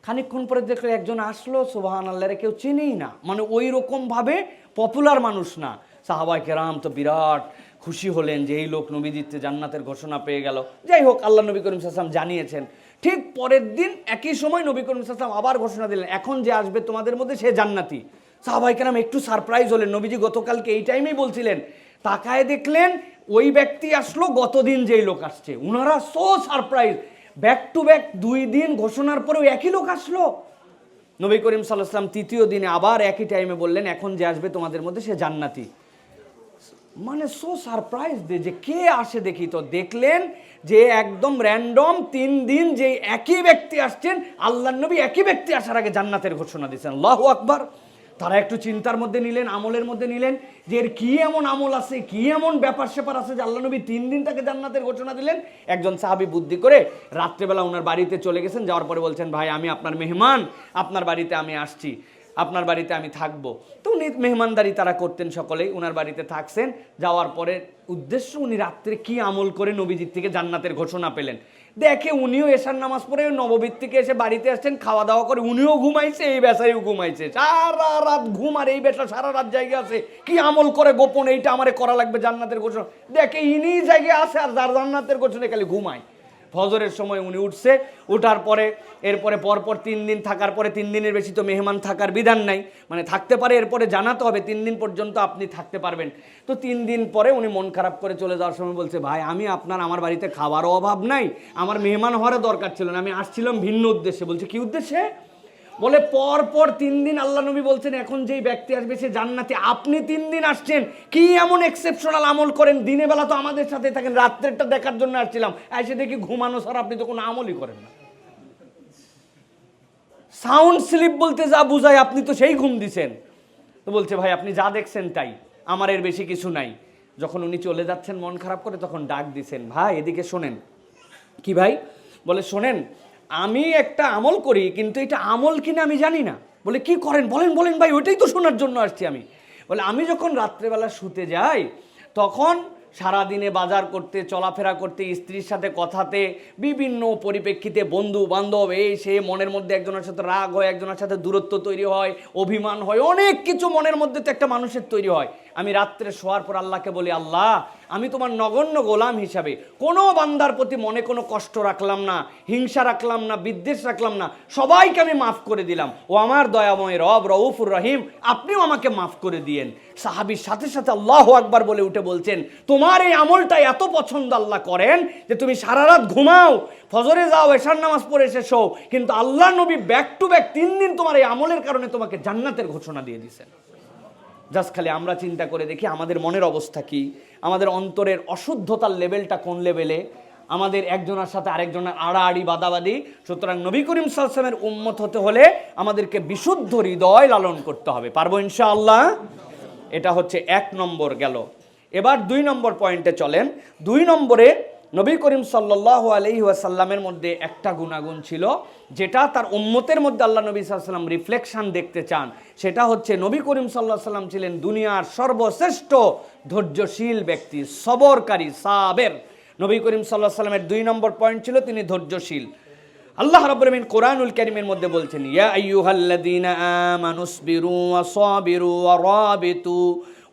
খানিকক্ষণ পরে দেখলে একজন আসলো, সুবহানাল্লাহ, কেউ চিনেই না, মানে ওই রকম ভাবে পপুলার মানুষ না। সাহাবায়ে কেরাম তো বিরাট খুশি হলেন যে এই লোক নবীজিতে জান্নাতের ঘোষণা পেয়ে গেল। যাই হোক, আল্লাহ নবী করিম সাল্লাল্লাহু আলাইহি ওয়াসাল্লাম জানিয়েছেন। ঠিক পরের দিন একই সময় নবী করিম সাল্লাল্লাহু আলাইহি ওয়াসাল্লাম আবার ঘোষণা দিলেন, এখন যে আসবে তোমাদের মধ্যে সে জান্নাতি। সাহাবায়ে কেরাম একটু সারপ্রাইজ হলেন, নবীজি গতকালকে এই টাইমেই বলছিলেন, তাকায় দেখলেন ওই ব্যক্তি আসলো গতদিন যেই লোক আসছে। উনারা so surprise, back to back 2 দিন ঘোষণার পরেও একই লোক আসলো। নবী করিম সাল্লাল্লাহু আলাইহি ওয়াসাল্লাম তৃতীয় দিনে আবার একই টাইমে বললেন, এখন যে আসবে তোমাদের মধ্যে সে জান্নাতি। মানে সো সারপ্রাইজ যে কে আসে দেখি, তো দেখলেন যে একদম র্যান্ডম 3 দিন যে একই ব্যক্তি আসছেন, আল্লাহর নবী একই ব্যক্তি আসার আগে জান্নাতের ঘোষণা দিয়েছেন। আল্লাহু আকবার। তারা একটু চিন্তার মধ্যে নিলেন, আমলের মধ্যে নিলেন যে এর কি এমন আমল আছে, কি এমন ব্যাপার স্যাপার আছে যে আল্লাহ নবী 3 দিন তাকে জান্নাতের ঘোষণা দিলেন। একজন সাহাবী বুদ্ধি করে রাত্রেবেলা ওনার বাড়িতে চলে গেছেন, যাওয়ার পরে বলছেন, ভাই আমি আপনার মেহমান, আপনার বাড়িতে আমি আসছি, আপনার বাড়িতে আমি থাকবো। তো উনি মেহমানদারি তারা করতেন, সকলেই ওনার বাড়িতে থাকছেন। যাওয়ার পরে উদ্দেশ্য উনি রাত্রে কি আমল করে নবীজির থেকে জান্নাতের ঘোষণা পেলেন। দেখে উনিও এশার নামাজ পড়ে নববীর থেকে এসে বাড়িতে আসছেন, খাওয়া দাওয়া করে উনিও ঘুমাইছে, এই বেচারিও ঘুমাইছে, সারা রাত ঘুম। আর এই বেটা সারা রাত জায়গা আছে, কি আমল করে গোপন এইটা আমারে করা লাগবে জান্নাতের ঘোষণা। দেখে ইনি জায়গায় আছে আর যার জান্নাতের ঘোষণা খালি ঘুমায়। ফজরের সময় উনি উঠছে, উঠার পরে এরপরে পরপর 3 দিন থাকার পরে, 3 দিনের বেশি তো মেহমান থাকার বিধান নাই, মানে থাকতে পারে, এরপরে জানাতে হবে 3 দিন পর্যন্ত আপনি থাকতে পারবেন। তো 3 দিন পরে উনি মন খারাপ করে চলে যাওয়ার সময় বলছে, ভাই আমি আমার বাড়িতে খাবারও অভাব নাই, আমার মেহমান হওয়ার দরকার ছিল না, আমি আসছিলাম ভিন্ন উদ্দেশ্যে। বলছে কি উদ্দেশ্যে? বলে পরপর 3 দিন আল্লাহ নবী বলছেন এখন যেই ব্যক্তি আসবে সে জান্নাতি, আপনি 3 দিন আসছেন, কি এমন এক্সেপশনাল আমল করেন? দিনের বেলা তো আমাদের সাথে থাকেন, রাত্রেরটা দেখার জন্য আসছিলাম, এসে দেখি ঘুমানো ছাড়া আপনি তো কোনো আমলই করেন না। সাউন্ড স্লিপ বলতে যা বুঝায় আপনি তো সেই ঘুম দিছেন। তো বলছে, ভাই আপনি যা দেখছেন তাই, আমার এর বেশি কিছু নাই। যখন উনি চলে যাচ্ছেন মন খারাপ করে, তখন ডাক দিছেন, ভাই এদিকে শোনেন। কি ভাই? বলে, শোনেন, আমি একটা আমল করি, কিন্তু এটা আমল কিনা আমি জানি না। বলে, কি করেন? বলেন বলেন ভাই, ওইটাই তো শোনার জন্য আসছি আমি। বলে, আমি যখন রাত্রেবেলা শুতে যাই তখন সারাদিনে বাজার করতে, চলাফেরা করতে, স্ত্রীর সাথে কথাতে, বিভিন্ন পরিপ্রেক্ষিতে, বন্ধু বান্ধব এই সে, মনের মধ্যে একজনের সাথে রাগ হয়, একজনের সাথে দূরত্ব তৈরি হয়, অভিমান হয়, অনেক কিছু মনের মধ্যে তো একটা মানুষের তৈরি হয়। আমি রাত্রে শোয়ার পর আল্লাহকে বলি, আল্লাহ আমি তোমার নগণ্য গোলাম হিসাবে কোনো বান্দার প্রতি মনে কোনো কষ্ট রাখলাম না, হিংসা রাখলাম না, বিদ্বেষ রাখলাম না, সবাইকে আমি মাফ করে দিলাম। ও আমার দয়াময় রব, রউফুর রহিম, আপনিও আমাকে মাফ করে দিয়েন। সাহাবীর সাথে সাথে আল্লাহু আকবার বলে উঠে বলছেন, তোমার এই আমলটা এত পছন্দ আল্লাহ করেন যে তুমি সারা রাত ঘুমাও, ফজরে যাও, এশার নামাজ পড়ে এসে শো, কিন্তু আল্লাহ নবী ব্যাক টু ব্যাক 3 দিন তোমার এই আমলের কারণে তোমাকে জান্নাতের ঘোষণা দিয়ে দিয়েছেন। জাস্ট খালি আমরা চিন্তা করে দেখি আমাদের মনের অবস্থা কি, আমাদের অন্তরের অশুদ্ধতার লেভেলটা কোন লেভেলে, আমাদের একজনের সাথে আরেকজনের আড়াআড়ি বাদাবাদি। সুতরাং নবী করিম সাল্লাল্লাহু আলাইহি ওয়াসাল্লামের উম্মত হতে হলে আমাদেরকে বিশুদ্ধ হৃদয় লালন করতে হবে। পারবো ইনশাআল্লাহ? এটা হচ্ছে 1 নম্বর গেল। এবার 2 নম্বর পয়েন্টে চলেন। 2 নম্বরে নবী করিম সাল্লাল্লাহু আলাইহি ওয়াসাল্লামের মধ্যে একটা গুণাগুণ ছিল, যেটা তার উম্মতের মধ্যে আল্লাহ নবী সাল্লাল্লাহু আলাইহি ওয়াসাল্লাম রিফ্লেকশন দেখতে চান। সেটা হচ্ছে নবী করিম সাল্লাল্লাহু আলাইহি ওয়াসাল্লাম ছিলেন দুনিয়ার সর্বশ্রেষ্ঠ ধৈর্যশীল ব্যক্তি, সবরকারী, সাবের। নবী করিম সাল্লাল্লাহু আলাইহি ওয়াসাল্লামের 2 নম্বর পয়েন্ট ছিল তিনি ধৈর্যশীল। আল্লাহ রাব্বুল আমিন কোরআনুল কারীমের মধ্যে বলছেন, ইয়া আইয়ুহাল্লাযীনা আমানুসবিরু ওয়া সাবিরু ওয়া রাবিতু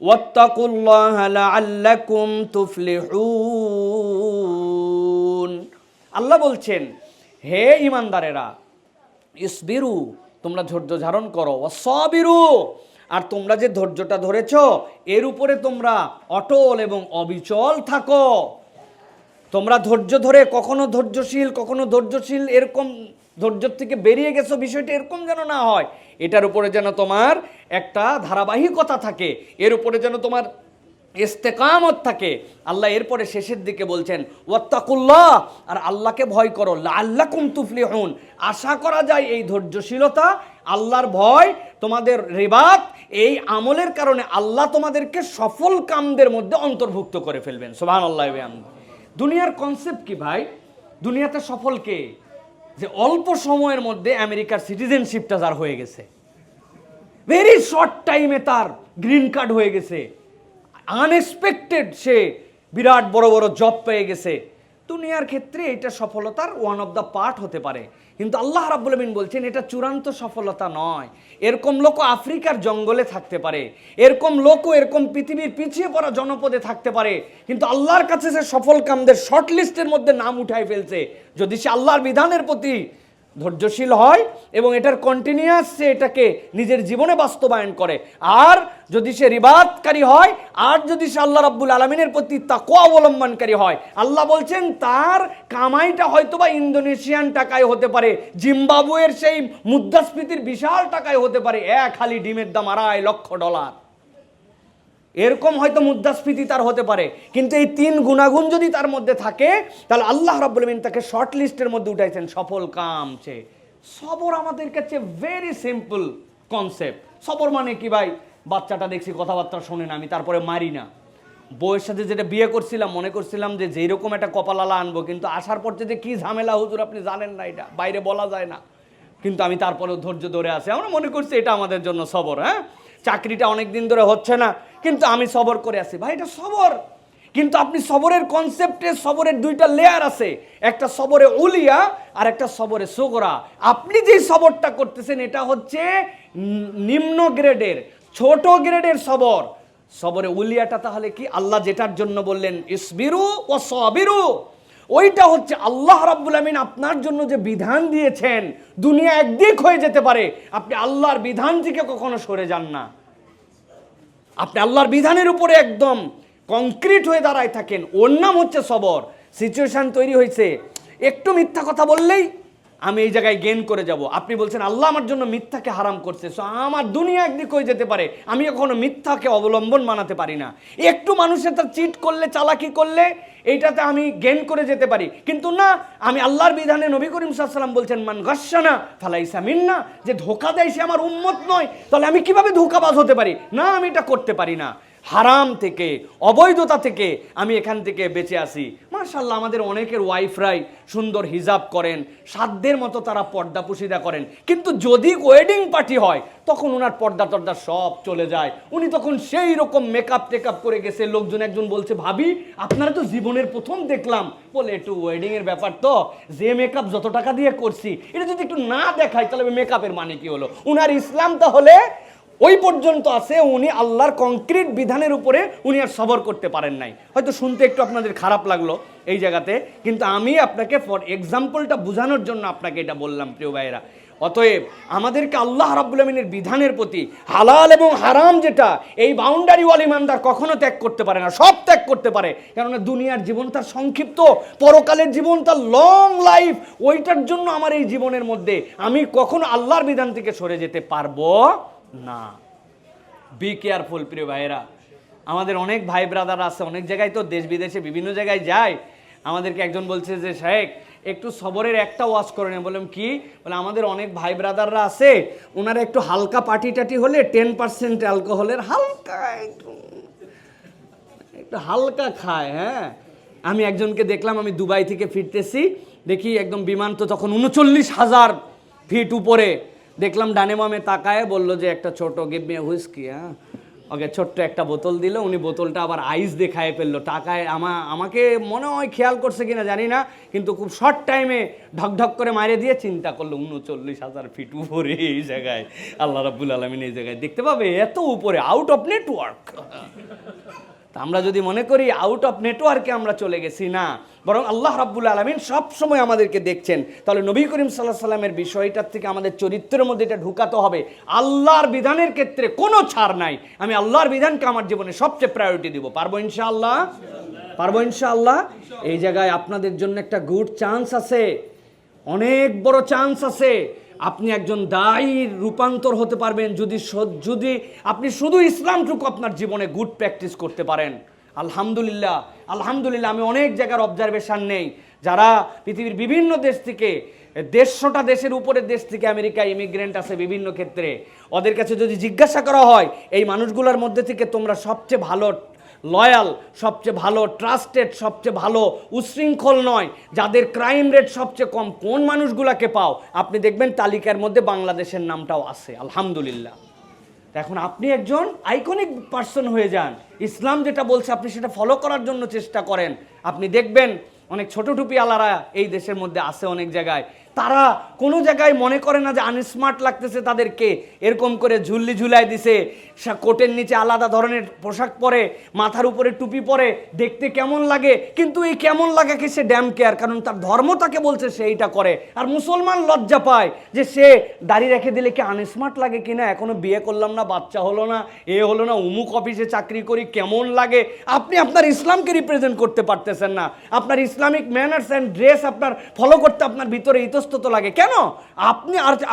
ওয়াত্তাকুল্লাহা লাআল্লাকুম তুফলিহুন। আল্লাহ বলছেন, হে ঈমানদারেরা, ইসবিরু, তোমরা ধৈর্য ধারণ করো, ওয়াসাবিরু, আর তোমরা যে ধৈর্যটা ধরেছো এর উপরে তোমরা অটল এবং অবিচল থাকো। তোমরা ধৈর্য ধরে কখনো ধৈর্যশীল এরকম ধৈর্য থেকে বেরিয়ে গেছো, বিষয়টা এরকম যেন না হয়। এটার উপরে যেন তোমার একটা ধারাবাহিকতা থাকে, এর উপরে যেন তোমার ইস্তেকামত থাকে, আল্লাহ এরপরে শেষের দিকে বলছেন ওয়াত্তাকুল্লাহ, আর আল্লাহকে ভয় করো, লাআল্লাকুম তুফলিহুন, আশা করা যায় এই ধৈর্যশীলতা, আল্লাহর ভয়, তোমাদের রিবাত, এই আমলের কারণে আল্লাহ তোমাদেরকে সফল কামদের মধ্যে অন্তর্ভুক্ত করে ফেলবেন। সুবহানাল্লাহ। দুনিয়ার কনসেপ্ট কি ভাই? দুনিয়াতে সফল কে? যে অল্প সময়ের মধ্যে আমেরিকার সিটিজেনশিপটা যার হয়ে গেছে, ভেরি শর্ট টাইমে তার গ্রিন কার্ড হয়ে গেছে, আনএক্সপেক্টেড সে বিরাট বড় বড় জব পেয়ে গেছে। দুনিয়ার ক্ষেত্রে এটা সফলতার ওয়ান অফ দ্য পার্ট হতে পারে, কিন্তু আল্লাহ রাব্বুল আমিন বলছেন এটা চূড়ান্ত সফলতা নয়। এরকম লোক আফ্রিকার জঙ্গলে থাকতে পারে, এরকম লোকও এরকম পৃথিবীর পিছিয়ে পড়া জনপদে থাকতে পারে, কিন্তু আল্লাহর কাছে সে সফল কামদের শর্ট লিস্টের মধ্যে নাম উঠাই ফেলছে যদি সে আল্লাহর বিধানের প্রতি ধৈর্যশীল হয় এবং এটার কন্টিনিউয়াস সে এটাকে নিজের জীবনে বাস্তবায়ন করে। আর যদি সে রিবাতকারী হয়, আর যদি সে আল্লাহ রাব্বুল আলামিনের প্রতি তাকওয়া অবলম্বনকারী হয়, আল্লাহ বলছেন তার কামাইটা হয়তোবা ইন্দোনেশিয়ান টাকায় হতে পারে, জিম্বাবুয়ের সেই মুদ্রাস্ফীতির বিশাল টাকায় হতে পারে, এক হালি ডিমের দাম $2.5 লক্ষ, এরকম হয়তো মুদ্রাস্ফীতি তার হতে পারে। কিন্তু এই 3 গুণাগুণ যদি তার মধ্যে থাকে, তাহলে আল্লাহ রাব্বুল আমিন তাকে শর্ট লিস্টের মধ্যে উঠাইছেন সফল কামছে। সবর আমাদের কাছে ভেরি সিম্পল কনসেপ্ট। সবর মানে কি ভাই? বাচ্চাটা দেখছি কথাবার্তা শোনে না, আমি তারপরে মারি না। বউয়ের সাথে যেটা বিয়ে করছিলাম, মনে করছিলাম যে যেরকম একটা কপালালা আনবো, কিন্তু আসার পর যে কি ঝামেলা হুজুর আপনি জানেন না, এটা বাইরে বলা যায় না, কিন্তু আমি তারপরেও ধৈর্য ধরে আছি। আমরা মনে করছি এটা আমাদের জন্য সবর। হ্যাঁ, চাকরিটা অনেক দিন ধরে হচ্ছে না, কিন্তু আমি সবর করে আছি। ভাই এটা সবর, কিন্তু আপনি সবরের কনসেপ্টে সবরের 2টা লেয়ার আছে, একটা সবরে উলিয়া আর একটা সবরে সুগরা। আপনি যে সবরটা করতেছেন এটা হচ্ছে নিম্ন গ্রেডের, ছোট গ্রেডের সবর। সবরে উলিয়াটা তাহলে কি? আল্লাহ যেটার জন্য বললেন ইসবিরু ওয়া সাবিরু, ওইটা হচ্ছে আল্লাহ রাব্বুল আমিন আপনার জন্য যে বিধান দিয়েছেন, দুনিয়া একদিক হয়ে যেতে পারে, আপনি আল্লাহর বিধান থেকে কখনো সরে যান না, আপনি আল্লাহর বিধানের উপরে একদম কংক্রিট হয়ে দাঁড়ায় থাকেন, ওর নাম হচ্ছে সবর। সিচুয়েশন তৈরি হয়েছে, একটু মিথ্যা কথা বললেই আমি এই জায়গায় গেইন করে যাব। আপনি বলছেন আল্লাহ আমার জন্য মিথ্যাকে হারাম করছে, সো আমার দুনিয়া একদিক হয়ে যেতে পারে, আমি কখনো মিথ্যাকে অবলম্বন মানাতে পারি না। একটু মানুষের তার চিট করলে, চালাকি করলে এইটাতে আমি গেইন করে যেতে পারি, কিন্তু না, আমি আল্লাহর বিধানে নবী করিম সাল্লাল্লাহু আলাইহি ওয়াসাল্লাম বলছেন মান গাশশানা ফালাইসা মিন্না, যে ধোঁকা দেয় সে আমার উম্মত নয়। তাহলে আমি কিভাবে ধোঁকাবাজ হতে পারি? না, আমি এটা করতে পারি না। হারাম থেকে, অবৈধতা থেকে আমি এখান থেকে বেঁচে আসি। মাশাআল্লাহ, আমাদের অনেকের ওয়াইফরাই সুন্দর হিজাব করেন, সাধ্যের মতো তারা পর্দা পুশিদা করেন, কিন্তু যদি ওয়েডিং পার্টি হয় তখন ওনার পর্দা টর্দা সব চলে যায়। উনি তখন সেই রকম মেকআপ টেকআপ করে গেছে, লোকজন একজন বলছে ভাবি আপনারা তো জীবনের প্রথম দেখলাম, বলে একটু ওয়েডিং এর ব্যাপার তো, যে মেকআপ যত টাকা দিয়ে করছি এটা যদি একটু না দেখাই তাহলে মেকআপের মানে কি হলো? উনার ইসলাম তাহলে ওই পর্যন্ত আছে, উনি আল্লাহর কংক্রিট বিধানের উপরে উনি আর সবর করতে পারেন নাই। হয়তো শুনতে একটু আপনাদের খারাপ লাগলো এই জায়গাতে, কিন্তু আমি আপনাকে ফর এক্সাম্পলটা বোঝানোর জন্য আপনাকে এটা বললাম প্রিয় ভাইয়েরা। অতএব আমাদেরকে আল্লাহ রাব্বুল আমিনের বিধানের প্রতি, হালাল এবং হারাম যেটা, এই বাউন্ডারি ওয়াল ইমানদার কখনো ত্যাগ করতে পারে না, সব ত্যাগ করতে পারে। কেননা দুনিয়ার জীবন তার সংক্ষিপ্ত, পরকালের জীবন তার লং লাইফ। ওইটার জন্য আমার এই জীবনের মধ্যে আমি কখনো আল্লাহর বিধান থেকে সরে যেতে পারবো না। বি কেয়ারফুল প্রিয় ভাইয়েরা। আমাদের অনেক ভাই ব্রাদার আছে, অনেক জায়গায় তো দেশ বিদেশে বিভিন্ন জায়গায় যায়। আমাদেরকে একজন বলছে যে শাহেক একটু সবরের একটা ওয়াজ করে নেন। বললাম কি? বলে আমাদের অনেক ভাই ব্রাদাররা আছে, ওনারা একটু হালকা পার্টি টাটি হলে 10% অ্যালকোহলের হালকা একটু হালকা খায়। হ্যাঁ, আমি একজনকে দেখলাম, আমি দুবাই থেকে ফিরতেছি, দেখি একদম বিমান তো তখন 39,000 ফিট উপরে, দেখলাম ডানে বামে তাকায়, বললো যে একটা ছোট গিভ মি হুইস্কি। হ্যাঁ, ওকে ছোট্ট একটা বোতল দিল, উনি বোতলটা আবার আইস দেখায় ফেললো টাকায়। আমাকে মনে হয় খেয়াল করছে কিনা জানি না, কিন্তু খুব শর্ট টাইমে ঢকঢক করে মারে দিয়ে চিন্তা করলো 39,000 ফিট উপরে এই জায়গায় আল্লাহ রাব্বুল আলামিন এই জায়গায় দেখতে পাবে, এত উপরে, আউট অফ নেটওয়ার্ক। আমরা যদি মনে করি আউট অফ নেটওয়ার্কে আমরা চলে গেছি, না, বরং আল্লাহ রাব্বুল আলামিন সব সময় আমাদেরকে দেখছেন। তাহলে নবী করিম সাল্লাল্লাহু আলাইহি ওয়াসাল্লামের বিষয়টার থেকে আমাদের চরিত্রের মধ্যে এটা ঢুকাতে হবে। আল্লাহর বিধানের ক্ষেত্রে কোনো ছাড় নাই, আমি আল্লাহর বিধানকে আমার জীবনে সবচেয়ে প্রায়োরিটি দিব। পারবো ইনশাআল্লাহ? পারবো ইনশাআল্লাহ? এই জায়গায় আপনাদের জন্য একটা গুড চান্স আছে, অনেক বড় চান্স আছে। আপনি একজন দায়ীর রূপান্তর হতে পারবেন যদি যদি আপনি শুধু ইসলামটুকু আপনার জীবনে গুড প্র্যাকটিস করতে পারেন। আলহামদুলিল্লাহ, আলহামদুলিল্লাহ, আমি অনেক জায়গার অবজারভেশন নেই, যারা পৃথিবীর বিভিন্ন দেশ থেকে, 150টা দেশের উপরের দেশ থেকে আমেরিকায় ইমিগ্রেন্ট আছে বিভিন্ন ক্ষেত্রে, ওদের কাছে যদি জিজ্ঞাসা করা হয় এই মানুষগুলোর মধ্যে থেকে তোমরা সবচেয়ে ভালো লয়াল, সবচেয়ে ভালো ট্রাস্টেড, সবচেয়ে ভালো উশৃঙ্খল নয়, যাদের ক্রাইম রেট সবচেয়ে কম, কোন মানুষগুলোকে পাও, আপনি দেখবেন তালিকার মধ্যে বাংলাদেশের নামটাও আছে। আলহামদুলিল্লাহ। এখন আপনি একজন আইকনিক পার্সন হয়ে যান, ইসলাম যেটা বলছে আপনি সেটা ফলো করার জন্য চেষ্টা করেন। আপনি দেখবেন অনেক ছোট টুপিওয়ালারা এই দেশের মধ্যে আছে অনেক জায়গায়, তারা কোনো জায়গায় মনে করে না যে আনস্মার্ট লাগতেছে তাদেরকে, এরকম করে ঝুল্লি ঝুলাই দিছে, কোটের নিচে আলাদা ধরনের পোশাক পরে, মাথার উপরে টুপি পরে, দেখতে কেমন লাগে, কিন্তু এই কেমন লাগাকে সে ড্যাম কেয়ার, কারণ তার ধর্ম তাকে বলছে সে এইটা করে। আর মুসলমান লজ্জা পায় যে সে দাড়ি রেখে দিলে কি আনস্মার্ট লাগে কিনা, এখনো বিয়ে করলাম না, বাচ্চা হলো না, এ হলো না, অমুক অফিসে চাকরি করি, কেমন লাগে। আপনি আপনার ইসলামকে রিপ্রেজেন্ট করতে পারতেছেন না, আপনার ইসলামিক ম্যানার্স অ্যান্ড ড্রেস আপনার ফলো করতে আপনার ভিতরে ইতস্তত লাগে কেন?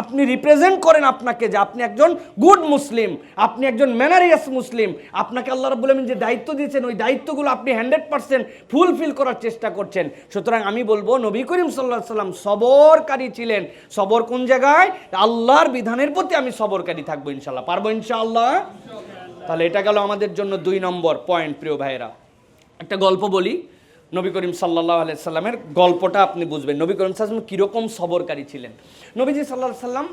আপনি রিপ্রেজেন্ট করেন আপনাকে যে আপনি একজন গুড মুসলিম, আপনি একজন ম্যানারিয়াস মুসলিম। আপনাকে আল্লাহ রাব্বুল আমিন যে দায়িত্ব দিয়েছেন ওই দায়িত্বগুলো আপনি 100% ফুলফিল করার চেষ্টা করছেন। সুতরাং আমি বলবো নবী করিম সাল্লাল্লাহু আলাইহি সাল্লাম সবরকারী ছিলেন। সবর কোন জায়গায়? আল্লাহর বিধানের প্রতি আমি সবরকারী থাকবো ইনশাআল্লাহ। পারবো ইনশাআল্লাহ? তাহলে এটা গেল আমাদের জন্য 2 নম্বর পয়েন্ট। প্রিয় ভাইয়েরা, একটা গল্প বলি নবী করিম সাল্লাল্লাহু আলাইহি সাল্লামের, গল্পটা আপনি বুঝবেন নবী করিম সাল্লাল্লাহু আলাইহি সাল্লাম কীরকম সবরকারী ছিলেন। নবীজি সাল্লাল্লাহু আলাইহি সাল্লাম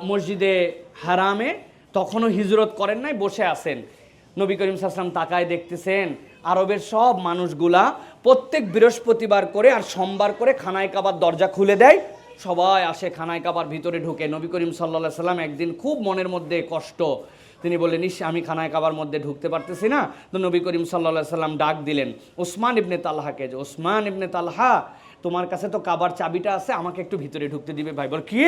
মসজিদে হারামে তখনও হিজরত করেন নাই, বসে আছেন। নবী করিম সাল্লাল্লাহু আলাইহি সাল্লাম তাকায় দেখতেছেন আরবের সব মানুষগুলা প্রত্যেক বৃহস্পতিবার করে আর সোমবার করে খানায় কাবার দরজা খুলে দেয়, সবাই আসে খানায় কাবার ভিতরে ঢুকে। নবী করিম সাল্লাল্লাহু আলাইহি সাল্লাম একদিন খুব মনের মধ্যে কষ্ট, তিনি বললেন ইস আমি খানায় কাবার মধ্যে ঢুকতে পারতেছি না। তো নবী করিম সাল্লাল্লাহু আলাইহি সাল্লাম ডাক দিলেন ওসমান ইবনে তালহাকে, যে ওসমান ইবনে তালহা, তোমার কাছে তো কাবার চাবিটা আছে, আমাকে একটু ভিতরে ঢুকতে দিবে? ভাই বল কি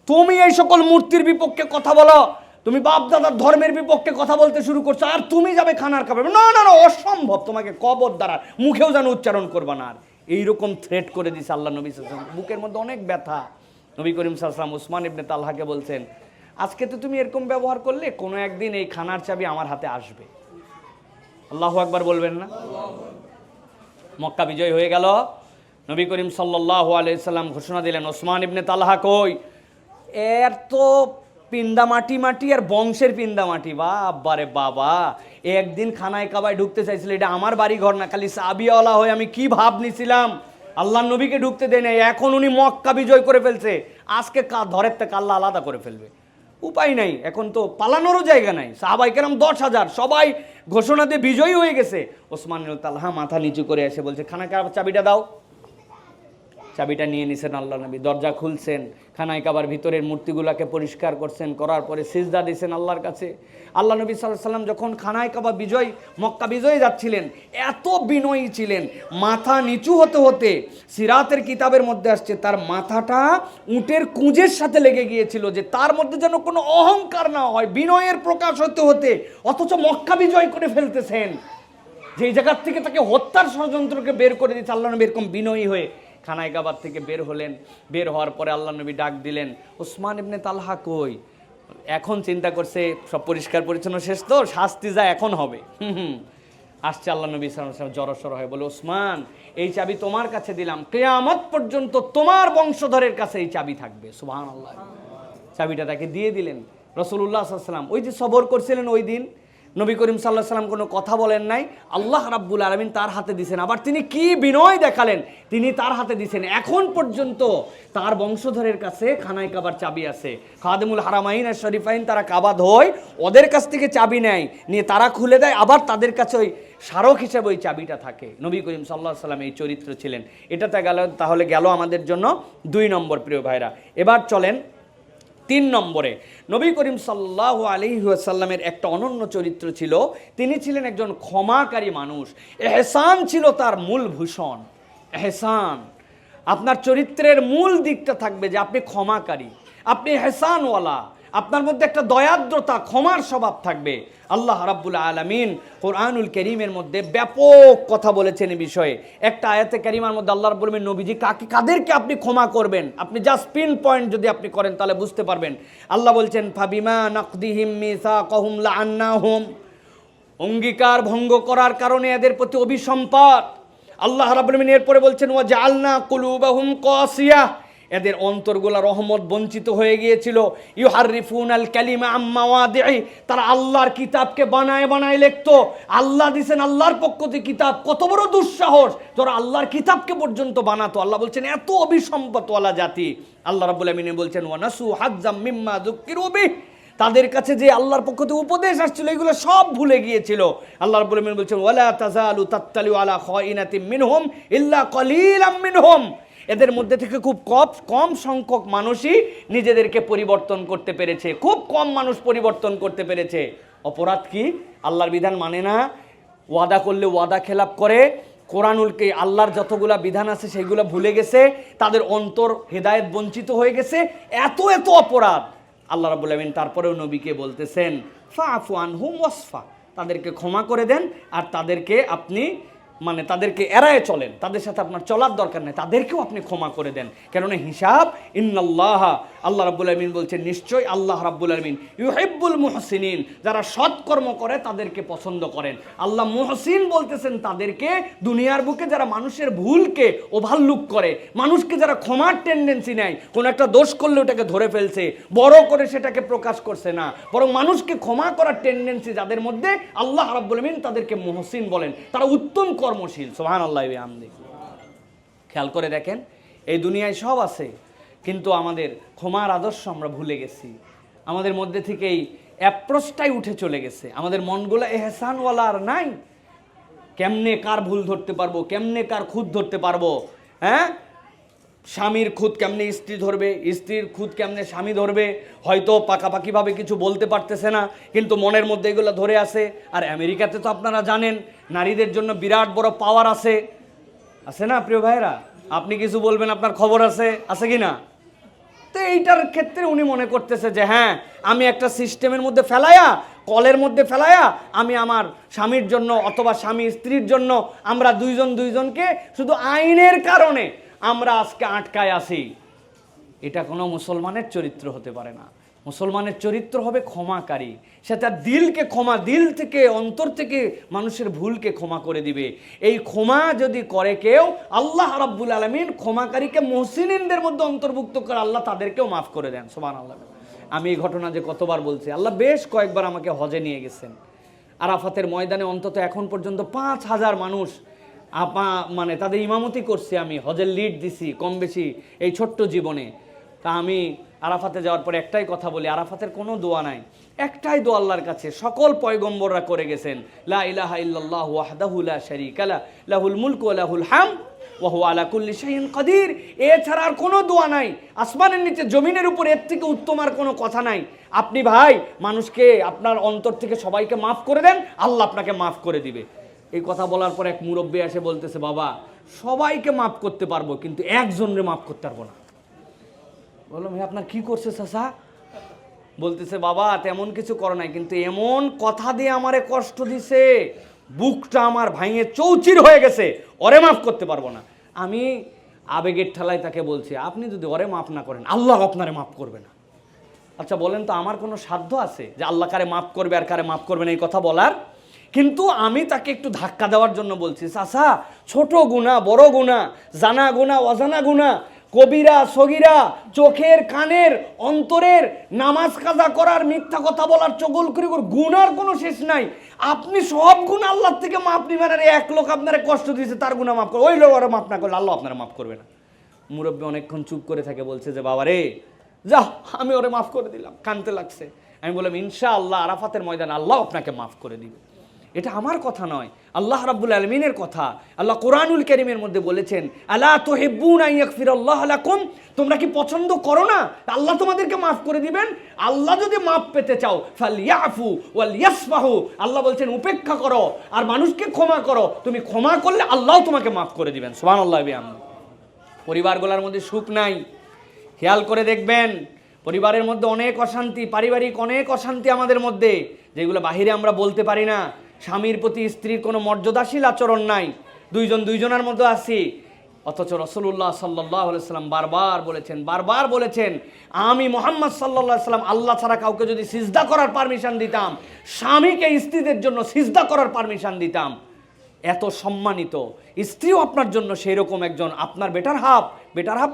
তুমি এই সকল মূর্তির বিপক্ষে কথা বলো, তুমি বাপ দাদার ধর্মের বিপক্ষে কথা বলতে শুরু করছো, আর তুমি যাবে খানার কাবার? না না না, অসম্ভব, তোমাকে কবর দ্বারা মুখেও যেন উচ্চারণ করবা না। আর এইরকম থ্রেট করে দিছে আল্লাহ নবী সাল্লাল্লাহু আলাইহি ওয়াসাল্লাম, বুকের মধ্যে অনেক ব্যথা। নবী করিম সাল্লাল্লাহু আলাইহি ওয়াসাল্লাম ওসমান ইবনে তালহাকে বলছেন আজকে তো তুমি এরকম ব্যবহার করলে, কোনো একদিন এই খানার চাবি আমার হাতে আসবে। আল্লাহু আকবার বলবেন না? মক্কা বিজয় হয়ে গেল, নবী করিম সাল্লাল্লাহু আলাইহি সাল্লাম ঘোষণা দিলেন ওসমান ইবনে তালহা কই? এর তো পিন্দা মাটি মাটি আর বংশের পিন্দা মাটি। বাবারে বাবা, একদিন খানায় কাবায় ঢুকতে চাইছিল, এটা আমার বাড়ি ঘর না, খালি সাবিয়াওয়ালা হয়ে আমি কি ভাব নিছিলাম, আল্লাহ নবীকে ঢুকতে দেয় নাই, এখন উনি মক্কা বিজয় করে ফেলছে, আজকে ধরের থেকে আল্লাহ আলাদা করে ফেলবে। উপায় নাই, এখন তো পালানোরও জায়গা নাই। সাহাবায়ে কেরাম 10,000 সবাই ঘোষণা দিয়ে বিজয়ী হয়ে গেছে। ওসমান ইবনে তালহা মাথা নিচু করে এসে বলছে খানায় কাবার চাবিটা দাও। চাবিটা নিয়ে নিছেন আল্লাহ নবী, দরজা খুলছেন, খানায় কাবার ভিতরের মূর্তিগুলোকে পরিষ্কার করছেন, করার পরে সিজদা দিয়েছেন আল্লাহর কাছে। আল্লাহ নবী সাল্লাল্লাহু আলাইহি সাল্লাম যখন খানায় কাবা বিজয়, মক্কা বিজয়ে যাচ্ছিলেন, এত বিনয়ী ছিলেন, মাথা নিচু হতে হতে সিরাতের কিতাবের মধ্যে আসছে তার মাথাটা উটের কুঁজের সাথে লেগে গিয়েছিল, যে তার মধ্যে যেন কোনো অহংকার না হয়, বিনয়ের প্রকাশ হতে হতে, অথচ মক্কা বিজয় করে ফেলতেছেন, যেই জায়গার থেকে তাকে হত্যার ষড়যন্ত্রকে বের করে দিচ্ছে। আল্লাহ নবী এরকম বিনয়ী হয়ে খানায় কাবার থেকে বের হলেন। বের হওয়ার পরে আল্লাহ নবী ডাক দিলেন ওসমান ইবনে তালহা কই? এখন চিন্তা করছে সব পরিষ্কার পরিচ্ছন্ন শেষ, তো শাস্তি যা এখন হবে। আসছে আল্লাহ নবী সাল্লাল্লাহু আলাইহি ওয়াসাল্লাম জড়সড় হয়ে বলে ওসমান এই চাবি তোমার কাছে দিলাম, কিয়ামত পর্যন্ত তোমার বংশধরের কাছে এই চাবি থাকবে। সুবহানাল্লাহ। চাবিটা তাকে দিয়ে দিলেন। রাসূলুল্লাহ সাল্লাল্লাহু আলাইহি ওয়াসাল্লাম ওই যে সবর করছিলেন, ওই দিন নবী করিম সাল্লাল্লাহু আলাইহি ওয়াসাল্লাম কোনো কথা বলেন নাই, আল্লাহ রাব্বুল আলামিন তার হাতে দিয়েছেন। আবার তিনি কি বিনয় দেখালেন, তিনি তার হাতে দিয়েছেন। এখন পর্যন্ত তার বংশধরের কাছে খানায় কাবার চাবি আছে। খাদেমুল হারামাইন আর শরীফাইন তারা কাবা ধোয়, ওদের কাছ থেকে চাবি নেয়, নিয়ে তারা খুলে দেয়, আবার তাদের কাছে ওই স্মারক হিসেবে ওই চাবিটা থাকে। নবী করিম সাল্লাল্লাহু আলাইহি ওয়াসাল্লাম এই চরিত্র ছিলেন। এটাতে গেল, তাহলে গেল আমাদের জন্য 2 নম্বর। প্রিয় ভাইরা, এবার চলেন 3 নম্বরে। নবী করিম সাল্লাল্লাহু আলাইহি ওয়াসাল্লামের একটা অনন্য চরিত্র ছিল, তিনি ছিলেন একজন ক্ষমাকারী মানুষ। এহসান ছিল তার মূল ভূষণ। এহসান, আপনার চরিত্রের মূল দিকটা থাকবে যে আপনি ক্ষমাকারী, আপনি এহসানওয়ালা, আপনার মধ্যে একটা দয়াদ্রতা, ক্ষমার স্বভাব থাকবে। আল্লাহ রাব্বুল আলামিন কোরআনুল কারীমের মধ্যে ব্যাপক কথা বলেছেন এই বিষয়ে। একটা আয়াতে কারিমার মধ্যে আল্লাহ রাব্বুল আলামিন নবীজি কাদেরকে আপনি ক্ষমা করবেন, আপনি জাস্ট পিন পয়েন্ট যদি আপনি করেন তাহলে বুঝতে পারবেন। আল্লাহ বলছেন ফাবিমা নাকদিহিম মিসাকাহুম লাআন্নাহুম, অঙ্গীকার ভঙ্গ করার কারণে এদের প্রতি অভিসম্পাত। আল্লাহ রাব্বুল আলামিন এরপরে বলছেন ওয়া জাআলনা কুলুবাহুম কাসিয়া, এদের অন্তরগুলা রহমত বঞ্চিত হয়ে গিয়েছিল। ইউহাররিফুনাল কালিমা আম মাওয়াদিহি, তারা আল্লাহর কিতাবকে বানায় বানায় লিখতো। আল্লাহ দিয়েছেন আল্লাহর পক্ষ থেকে কিতাব, কত বড় দুঃসাহস যারা আল্লাহর কিতাবকে পর্যন্ত বানাতো। আল্লাহ বলছেন এত অভিসম্পদওয়ালা জাতি। আল্লাহ রাব্বুল আলামিন বলছেন ওয়া নাসু হাজ্জাম মিম্মা যুক্কিরু বিহি, তাদের কাছে যে আল্লাহর পক্ষ থেকে উপদেশ আসছিল এগুলো সব ভুলে গিয়েছিল। আল্লাহ রাব্বুল আলামিন বলছেন ওয়ালা তাযালু তাত্তালিউ আলা খায়িনাতিম মিনহুম ইল্লা কলিলাম মিনহুম, এদের মধ্যে থেকে খুব কম সংখ্যক মানুষই নিজেদেরকে পরিবর্তন করতে পেরেছে, খুব কম মানুষ পরিবর্তন করতে পেরেছে। অপরাধ কি? আল্লাহর বিধান মানে না, ওয়াদা করলে ওয়াদা খেলাপ করে, কোরআনুলকে আল্লাহর যতগুলা বিধান আছে সেইগুলো ভুলে গেছে, তাদের অন্তর হেদায়েত বঞ্চিত হয়ে গেছে, এত এত অপরাধ। আল্লাহ রাব্বুল আলামিন তারপরেও নবীকে বলতেছেন ফাআফু আনহুম ওয়াসফা, তাদেরকে ক্ষমা করে দেন আর তাদেরকে আপনি তাদেরকে এড়ায় চলেন, তাদের সাথে আপনার চলার দরকার নেই, তাদেরকেও আপনি ক্ষমা করে দেন। কেননা হিসাব ইন্নাল্লাহ, আল্লাহ রাব্বুল আলামিন বলছেন নিশ্চয় আল্লাহ রাব্বুল আলামিন ইউহিব্বুল মুহসিনিন, যারা সৎকর্ম করে তাদেরকে পছন্দ করেন। আল্লাহ মুহসিন বলতেছেন তাদেরকে, দুনিয়ার বুকে যারা মানুষের ভুলকে ওভারলুক করে, মানুষকে যারা ক্ষমার টেন্ডেন্সি নেয়, কোনো একটা দোষ করলে ওটাকে ধরে ফেলছে, বড় করে সেটাকে প্রকাশ করছে না, বরং মানুষকে ক্ষমা করার টেন্ডেন্সি যাদের মধ্যে, আল্লাহ রাব্বুল আলামিন তাদেরকে মুহসিন বলেন, তারা উত্তম কর্মশীল। সুবহানাল্লাহ ওয়া বিহামদিহি। খেয়াল করে দেখেন, এই দুনিয়ায় সব আছে, কিন্তু আমাদের ক্ষমার আদর্শ আমরা ভুলে গেছি। আমাদের মধ্যে থেকে এই অ্যাপ্রোচটাই উঠে চলে গেছে, আমাদের মনগুলো এহসানওয়ালা আর নাই। কেমনে কার ভুল ধরতে পারবো, কেমনে কার খুঁত ধরতে পারবো, হ্যাঁ? স্বামীর খুঁত কেমনে স্ত্রী ধরবে, স্ত্রীর খুঁত কেমনে স্বামী ধরবে, হয়তো পাকাপাকিভাবে কিছু বলতে পারতেছে না, কিন্তু মনের মধ্যে এগুলো ধরে আছে। আর আমেরিকাতে তো আপনারা জানেন নারীদের জন্য বিরাট বড় পাওয়ার আছে, আছে না প্রিয় ভাইরা? আপনি কিছু বলবেন, আপনার খবর আছে কি না? তো এইটার ক্ষেত্রে উনি মনে করতেছে যে হ্যাঁ, আমি একটা সিস্টেমের মধ্যে ফেলায়া, কলের মধ্যে ফেলায়া, আমি আমার স্বামীর জন্য অথবা স্বামী স্ত্রীর জন্য আমরা দুইজনকে শুধু আইনের কারণে আমরা আজকে আটকায় আছি। এটা কোনো মুসলমানের চরিত্র হতে পারে না। মুসলমানের চরিত্র হবে ক্ষমাকারী, সে তার দিলকে ক্ষমা, দিল থেকে অন্তর থেকে মানুষের ভুলকে ক্ষমা করে দিবে। এই ক্ষমা যদি করে কেউ, আল্লাহ রাব্বুল আলামিন ক্ষমাকারীকে মুহসিনিনদের মধ্যে অন্তর্ভুক্ত করে আল্লাহ তাদেরকেও মাফ করে দেন। সুবহানাল্লাহ। আমি এই ঘটনা যে কতবার বলছি, আল্লাহ বেশ কয়েকবার আমাকে হজে নিয়ে গেছেন। আরাফাতের ময়দানে অন্তত এখন পর্যন্ত 5,000 মানুষ তাদের ইমামতি করছি, আমি হজের লিড দিছি কম বেশি এই ছোট্ট জীবনে। তা আমি আরাফাতে যাওয়ার পরে একটাই কথা বলি, আরাফাতের কোনো দোয়া নাই, একটাই দোয়া আল্লাহর কাছে সকল পয়গম্বররা করে গেছেন, লা ইলাহা ইল্লাল্লাহু ওয়াহদাহু লা শারীকা লাহু লাহুল মুলকু ওয়া লাহুল হামদ ওয়া হুয়া আলা কুল্লি শাইইন কাদির। এছাড়া আর কোনো দোয়া নাই, আসমানের নিচে জমিনের উপর এর থেকে উত্তম আর কোনো কথা নাই। আপনি ভাই মানুষকে আপনার অন্তর থেকে সবাইকে মাফ করে দেন, আল্লাহ আপনাকে মাফ করে দিবে। এই কথা বলার পর এক মুরব্বী এসে বলতেছে, বাবা সবাইকে মাফ করতে পারবো কিন্তু একজনরে মাফ করতে পারবো না। বললাম হে আপনার কি করছে চাচা? বলতেছে বাবা তেমন কিছু করো নাই, কিন্তু এমন কথা দিয়ে আমারে কষ্ট দিছে, বুকটা আমার ভাঙে চৌচির হয়ে গেছে, ওরে মাফ করতে পারবো না। আমি আবেগের ঠেলায় তাকে বলছি, আপনি যদি ওরে মাফ না করেন আল্লাহ আপনারে মাফ করবে না। আচ্ছা বলেন তো, আমার কোনো সাধ্য আছে যে আল্লাহ কারে মাফ করবে আর কারে মাফ করবে না এই কথা বলার? কিন্তু আমি তাকে একটু ধাক্কা দেওয়ার জন্য বলছি, চাচা ছোট গুনাহ বড় গুনাহ, জানা গুনাহ অজানা গুনাহ, কবিরা সগীরা, চোখের কানের অন্তরের, নামাজ কাজা করার, মিথ্যা কথা বলার, চগলখড়ি গুনার কোনো শেষ নাই। আপনি সব গুনাহ আল্লাহর থেকে মাপ নিবেন, আর এক লোক আপনারা কষ্ট দিয়েছে তার গুনাহ মাফ করে, ওই লোক আরো মাফ না করলে আল্লাহ আপনারা মাফ করবে না। মুরব্বী অনেকক্ষণ চুপ করে থাকে, বলছে যে বাবা রে যাও আমি ওরে মাফ করে দিলাম, কানতে লাগছে। আমি বললাম ইনশাআল্লাহ আরাফাতের ময়দানে আল্লাহ আপনাকে মাফ করে দিবে। এটা আমার কথা নয়, আল্লাহ রাব্বুল আলামিনের কথা। আল্লাহ কোরআনুল কারীমের মধ্যে বলেছেন আলা তুহিব্বুনা আন ইয়াগফিরাল্লাহু লাকুম, তোমরা কি পছন্দ করো না আল্লাহ তোমাদেরকে মাফ করে দিবেন? আল্লাহ যদি মাফ পেতে চাও ফালইয়াফু ওয়াল ইয়াসফাহু, আল্লাহ বলছেন উপেক্ষা করো আর মানুষকে ক্ষমা করো, তুমি ক্ষমা করলে আল্লাহ তোমাকে মাফ করে দিবেন। সুবহানাল্লাহ। পরিবারগুলোর মধ্যে সুখ নাই, খেয়াল করে দেখবেন পরিবারের মধ্যে অনেক অশান্তি, পারিবারিক অনেক অশান্তি আমাদের মধ্যে, যেগুলো বাহিরে আমরা বলতে পারি না। স্বামীর প্রতি স্ত্রীর কোনো মর্যাদাশীল আচরণ নাই, দুইজনের মধ্যে আছি। অথচ রাসূলুল্লাহ সাল্লাল্লাহু আলাইহি সাল্লাম বারবার বলেছেন, আমি মুহাম্মদ সাল্লাল্লাহু আলাইহি সাল্লাম আল্লাহ ছাড়া কাউকে যদি সিজদা করার পারমিশন দিতাম, স্বামীকে স্ত্রীদের জন্য সিজদা করার পারমিশন দিতাম। এত সম্মানিত স্ত্রীও আপনার জন্য সেই রকম একজন আপনার বেটার হাফ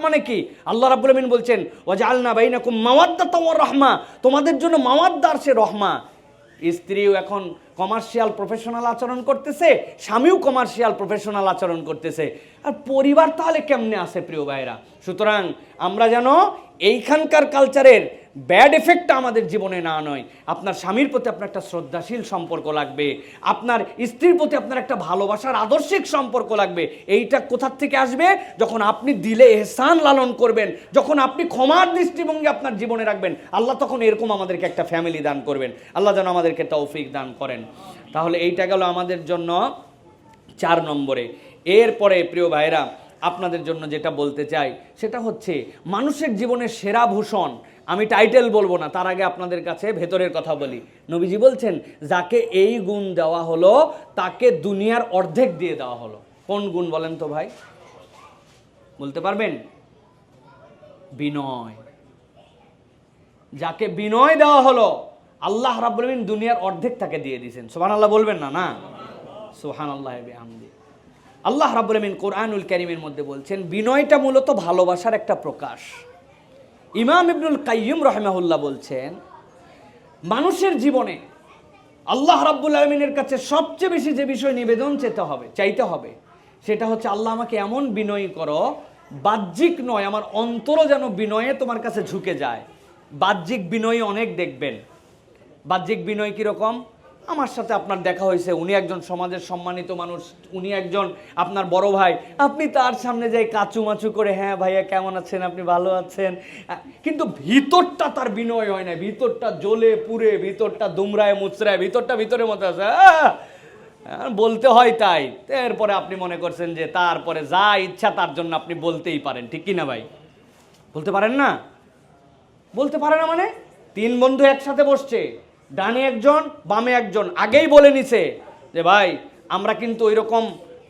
মানে কি? আল্লাহ রাব্বুল আমিন বলছেন, ওয়াজআলনা বাইনাকুম মাওয়াদ্দাতাও ওয়া রাহমা, তোমাদের জন্য মাওয়াদ্দা আর সে রহমা। স্ত্রীও এখন কমার্শিয়াল প্রফেশনাল আচরণ করতেছে, স্বামীও কমার্শিয়াল প্রফেশনাল আচরণ করতেছে। আর পরিবার তাহলে কেমনে আছে প্রিয় ভাইরা? সুতরাং আমরা যেন এইখানকার কালচারের ব্যাড এফেক্টটা আমাদের জীবনে না নয়। আপনার স্বামীর প্রতি আপনার একটা শ্রদ্ধাশীল সম্পর্ক লাগবে, আপনার স্ত্রীর প্রতি আপনার একটা ভালোবাসার আদর্শিক সম্পর্ক লাগবে। এইটা কোথার থেকে আসবে? যখন আপনি দিলে এহসান লালন করবেন, যখন আপনি ক্ষমার দৃষ্টিভঙ্গি আপনার জীবনে রাখবেন, আল্লাহ তখন এরকম আমাদেরকে একটা ফ্যামিলি দান করবেন। আল্লাহ যেন আমাদেরকে তৌফিক দান করেন। তাহলে এইটা গেল আমাদের জন্য 4 নম্বরে। এরপরে প্রিয় ভাইরা আপনাদের জন্য যেটা বলতে চাই সেটা হচ্ছে মানুষের জীবনের সেরা ভূষণ। আমি টাইটেল বলবো না, তার আগে আপনাদের কাছে ভেতরের কথা বলি। নবীজি বলছেন, যাকে এই গুণ দেওয়া হলো তাকে দুনিয়ার অর্ধেক দিয়ে দেওয়া হলো। কোন গুণ বলেন তো ভাই? বলতে পারবেন? বিনয়। যাকে বিনয় দেওয়া হলো আল্লাহ রাব্বুল আমিন দুনিয়ার অর্ধেক তাকে দিয়ে দিয়েছেন। সুবহানাল্লাহ বলবেন না? না, সুবহানাল্লাহি বিহামদি। আল্লাহ রাব্বুল আমিন কোরআনুল কারীমের মধ্যে বলছেন, বিনয়টা মূলত ভালোবাসার একটা প্রকাশ। ইমাম ইবনুল কাইয়্যিম রাহিমাহুল্লাহ বলছেন, মানুষের জীবনে আল্লাহ রাব্বুল আমিনের কাছে সবচেয়ে বেশি যে বিষয় নিবেদন চাইতে হবে সেটা হচ্ছে, আল্লাহ আমাকে এমন বিনয়ী করো, বাহ্যিক নয়, আমার অন্তরও যেন বিনয়ে তোমার কাছে ঝুঁকে যায়। বাহ্যিক বিনয়ী অনেক দেখবেন। বাহ্যিক বিনয় কীরকম? আমার সাথে আপনার দেখা হয়েছে, উনি একজন সমাজের সম্মানিত মানুষ, উনি একজন আপনার বড় ভাই, আপনি তার সামনে যাই কাচুমাচু করে, হ্যাঁ ভাইয়া কেমন আছেন, আপনি ভালো আছেন, কিন্তু ভিতরটা তার বিনয় হয় না। ভিতরটা জ্বলে পুড়ে, ভিতরটা দুমড়ায় মুচড়ায়, ভিতরটা ভিতরের মতো আছে, বলতে হয় তাই। এরপরে আপনি মনে করছেন যে তারপরে যা ইচ্ছা তার জন্য আপনি বলতেই পারেন, ঠিক কি না ভাই? বলতে পারেন না? বলতে পারে না মানে 3 বন্ধু একসাথে বসছে, ডানে একজন বামে একজন, আগেই বলে নিছে যে ভাই আমরা কিন্তু ওই রকম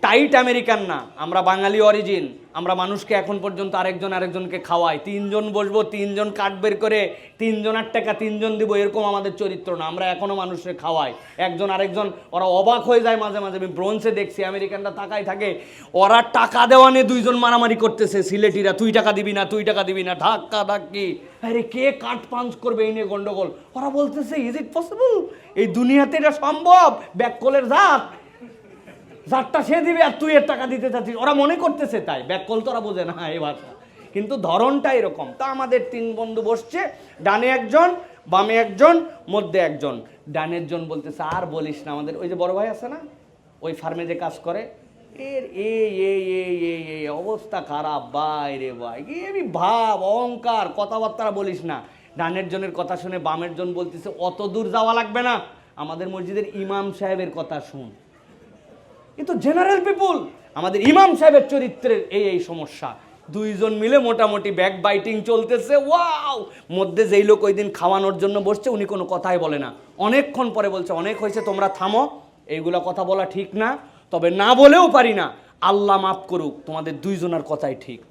টাইট আমেরিকান না, আমরা বাঙালি অরিজিন, আমরা মানুষকে এখন পর্যন্ত আরেকজনকে খাওয়াই। 3 জন বসবো, 3 জন কাঠ বের করে 3 জনের টাকা 3 জন দিব, এরকম আমাদের চরিত্র না। আমরা এখনো মানুষকে খাওয়াই, একজন আরেকজন। ওরা অবাক হয়ে যায় মাঝে মাঝে, আমি ব্রোঞ্জে দেখছি আমেরিকানরা তাকাই থাকে, ওরা টাকা দেওয়া নিয়ে 2 জন মারামারি করতেছে। সিলেটিরা তুই টাকা দিবি না, তুই টাকা দিবি না, ধাক্কা ধাক্কি, আরে কে কাঠ পাঞ্চ করবে এই নিয়ে গন্ডগোল। ওরা বলতেছে, ইজ ইট পসিবল? এই দুনিয়াতে এটা সম্ভব? ব্যাককলের জাতটা সে দিবে আর তুই এর টাকা দিতে চাচ্ছিস। ওরা মনে করতেছে তাই, ব্যাককল তো ওরা বোঝে না এই ভাষা, কিন্তু ধরনটা এরকম। তা আমাদের 3 বন্ধু বসছে, ডানে একজন বামে একজন মধ্যে একজন। ডানের জন বলতেছে, আর বলিস না, আমাদের ওই যে বড় ভাই আছে না, ওই ফার্মে যে কাজ করে, এর এই অবস্থা খারাপ ভাই রে ভাই, আমি ভাব অহংকার, কথাবার্তা বলিস না। ডানের জনের কথা শুনে বামের জন বলতেছে, অত দূর যাওয়া লাগবে না, আমাদের মসজিদের ইমাম সাহেবের কথা শুন। কিন্তু জেনারেল পিপুল, আমাদের ইমাম সাহেবের চরিত্রের এই সমস্যা। 2 জন মিলে মোটামুটি ব্যাক বাইটিং চলতেছে। ওয়াও! মধ্যে যেই লোক ওই দিন খাওয়ানোর জন্য বসছে, উনি কোনো কথাই বলে না। অনেকক্ষণ পরে বলছে, অনেক হয়েছে, তোমরা থামো, এইগুলা কথা বলা ঠিক না, তবে না বলেও পারি না, আল্লাহ মাফ করুক, তোমাদের 2 জনের কথাই ঠিক।